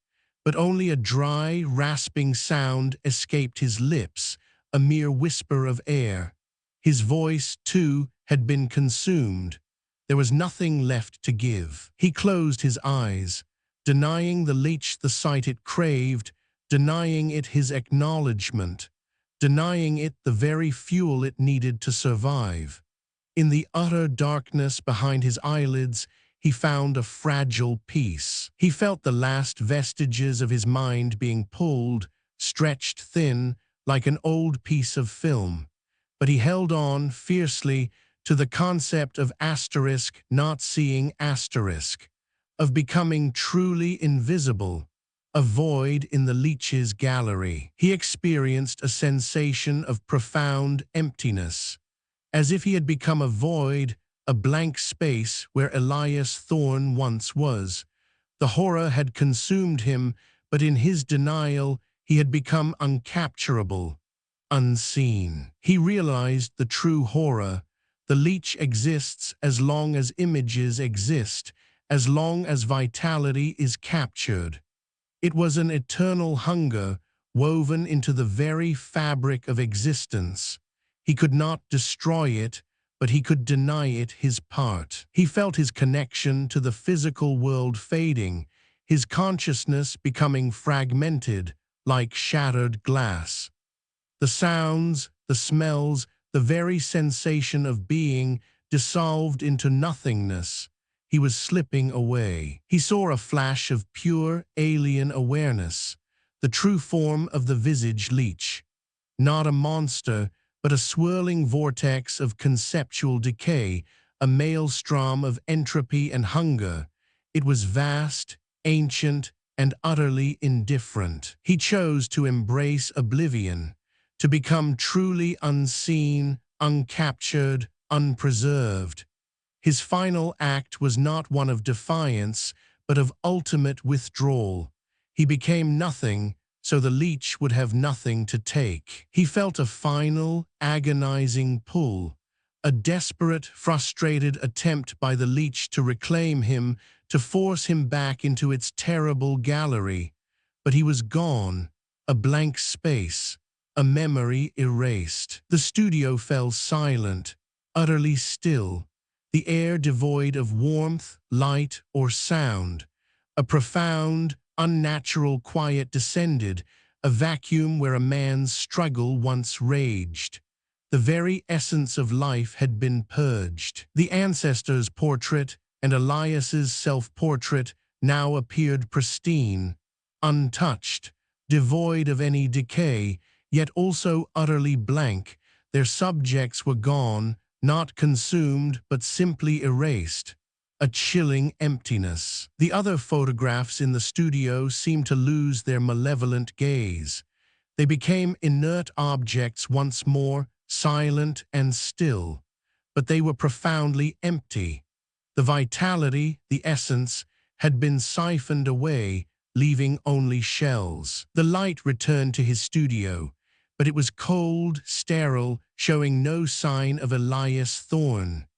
but only a dry, rasping sound escaped his lips, a mere whisper of air. His voice, too, had been consumed. There was nothing left to give. He closed his eyes, denying the leech the sight it craved, denying it his acknowledgement, denying it the very fuel it needed to survive. In the utter darkness behind his eyelids, he found a fragile peace. He felt the last vestiges of his mind being pulled, stretched thin, like an old piece of film. But he held on fiercely to the concept of asterisk not seeing asterisk, of becoming truly invisible, a void in the leech's gallery. He experienced a sensation of profound emptiness, as if he had become a void, a blank space where Elias Thorne once was. The horror had consumed him, but in his denial, he had become uncapturable, unseen. He realized the true horror. The leech exists as long as images exist, as long as vitality is captured. It was an eternal hunger woven into the very fabric of existence. He could not destroy it, but he could deny it his part. He felt his connection to the physical world fading, his consciousness becoming fragmented, like shattered glass. The sounds, the smells, the very sensation of being dissolved into nothingness. He was slipping away. He saw a flash of pure, alien awareness, the true form of the Visage Leech. Not a monster, but a swirling vortex of conceptual decay, a maelstrom of entropy and hunger. It was vast, ancient, and utterly indifferent. He chose to embrace oblivion, to become truly unseen, uncaptured, unpreserved. His final act was not one of defiance, but of ultimate withdrawal. He became nothing, so the leech would have nothing to take. He felt a final, agonizing pull, a desperate, frustrated attempt by the leech to reclaim him, to force him back into its terrible gallery. But he was gone, a blank space, a memory erased. The studio fell silent, utterly still, the air devoid of warmth, light, or sound. A profound, unnatural quiet descended, a vacuum where a man's struggle once raged. The very essence of life had been purged. The ancestor's portrait and Elias's self-portrait now appeared pristine, untouched, devoid of any decay, yet also utterly blank. Their subjects were gone, not consumed, but simply erased. A chilling emptiness. The other photographs in the studio seemed to lose their malevolent gaze. They became inert objects once more, silent and still. but they were profoundly empty. The vitality, the essence, had been siphoned away, leaving only shells. The light returned to his studio, but it was cold, sterile, showing no sign of Elias Thorne.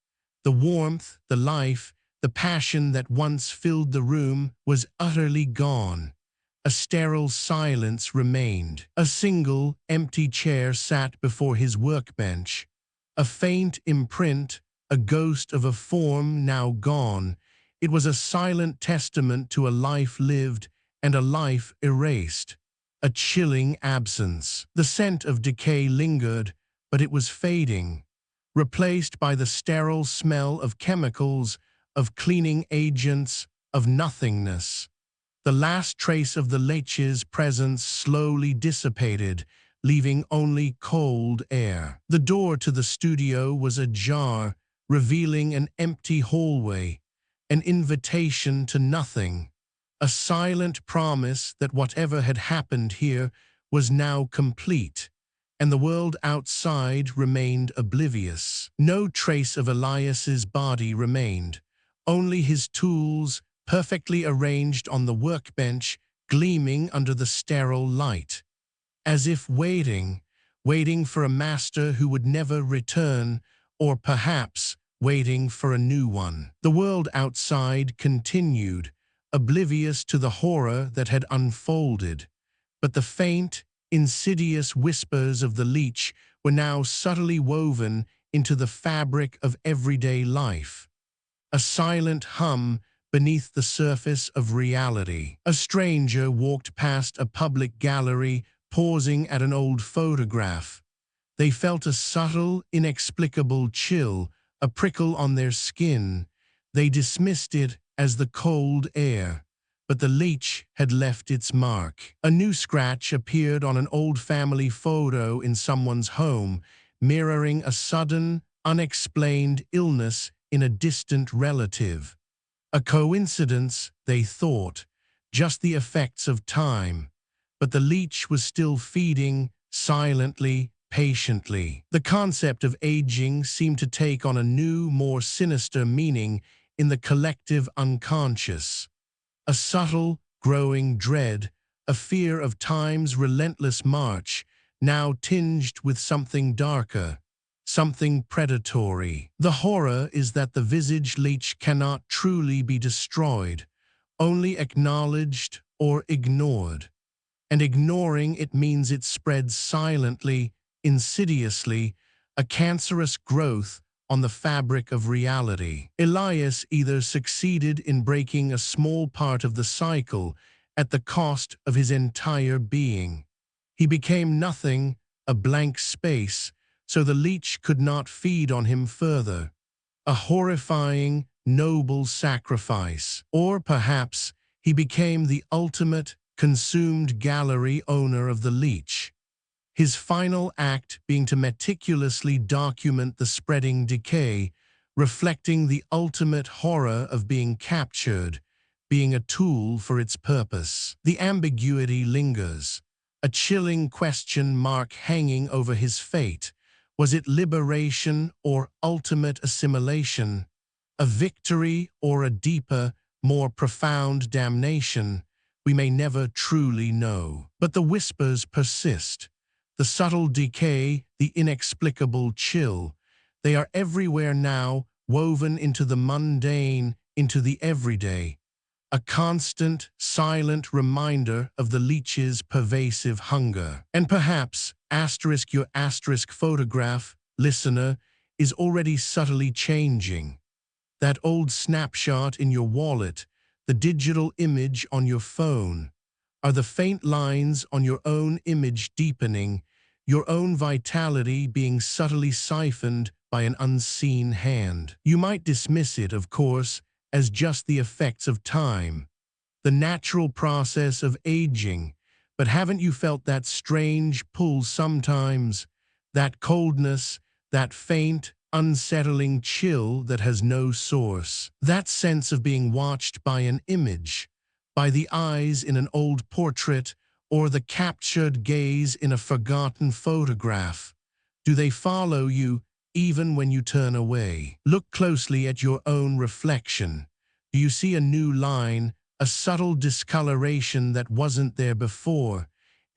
The warmth, the life, the passion that once filled the room was utterly gone. A sterile silence remained. A single, empty chair sat before his workbench. A faint imprint, a ghost of a form now gone. It was a silent testament to a life lived and a life erased. A chilling absence. The scent of decay lingered, but it was fading, replaced by the sterile smell of chemicals, of cleaning agents, of nothingness. The last trace of the Leech's presence slowly dissipated, leaving only cold air. The door to the studio was ajar, revealing an empty hallway, an invitation to nothing, a silent promise that whatever had happened here was now complete, and the world outside remained oblivious. No trace of Elias's body remained, only his tools, perfectly arranged on the workbench, gleaming under the sterile light. As if waiting for a master who would never return, or perhaps waiting for a new one. The world outside continued, oblivious to the horror that had unfolded, but the faint, insidious whispers of the leech were now subtly woven into the fabric of everyday life. A silent hum beneath the surface of reality. A stranger walked past a public gallery, pausing at an old photograph. They felt a subtle, inexplicable chill, a prickle on their skin. They dismissed it as the cold air, but the leech had left its mark. A new scratch appeared on an old family photo in someone's home, mirroring a sudden, unexplained illness in a distant relative. A coincidence, they thought, just the effects of time. But the leech was still feeding, silently, patiently. The concept of aging seemed to take on a new, more sinister meaning in the collective unconscious. A subtle, growing dread, a fear of time's relentless march, now tinged with something darker, something predatory. The horror is that the Visage Leech cannot truly be destroyed, only acknowledged or ignored. And ignoring it means it spreads silently, insidiously, a cancerous growth on the fabric of reality. Elias either succeeded in breaking a small part of the cycle at the cost of his entire being. He became nothing, a blank space, so the leech could not feed on him further. A horrifying, noble sacrifice. Or perhaps he became the ultimate, consumed gallery owner of the leech, his final act being to meticulously document the spreading decay, reflecting the ultimate horror of being captured, being a tool for its purpose. The ambiguity lingers, a chilling question mark hanging over his fate. Was it liberation or ultimate assimilation? A victory or a deeper, more profound damnation? We may never truly know. But the whispers persist. The subtle decay, the inexplicable chill, they are everywhere now, woven into the mundane, into the everyday. A constant, silent reminder of the leech's pervasive hunger. And perhaps, your photograph, listener, is already subtly changing. That old snapshot in your wallet, the digital image on your phone, are the faint lines on your own image deepening, your own vitality being subtly siphoned by an unseen hand. You might dismiss it, of course, as just the effects of time, the natural process of aging, but haven't you felt that strange pull sometimes, that coldness, that faint, unsettling chill that has no source, that sense of being watched by an image, by the eyes in an old portrait or the captured gaze in a forgotten photograph? Do they follow you even when you turn away. Look closely at your own reflection. Do you see a new line, a subtle discoloration that wasn't there before?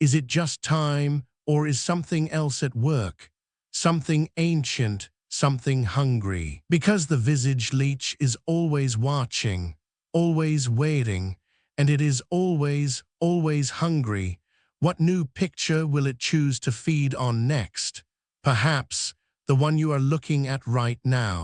Is it just time, or is something else at work? Something ancient, something hungry. Because the Visage Leech is always watching, always waiting, and it is always, always hungry. What new picture will it choose to feed on next? Perhaps the one you are looking at right now.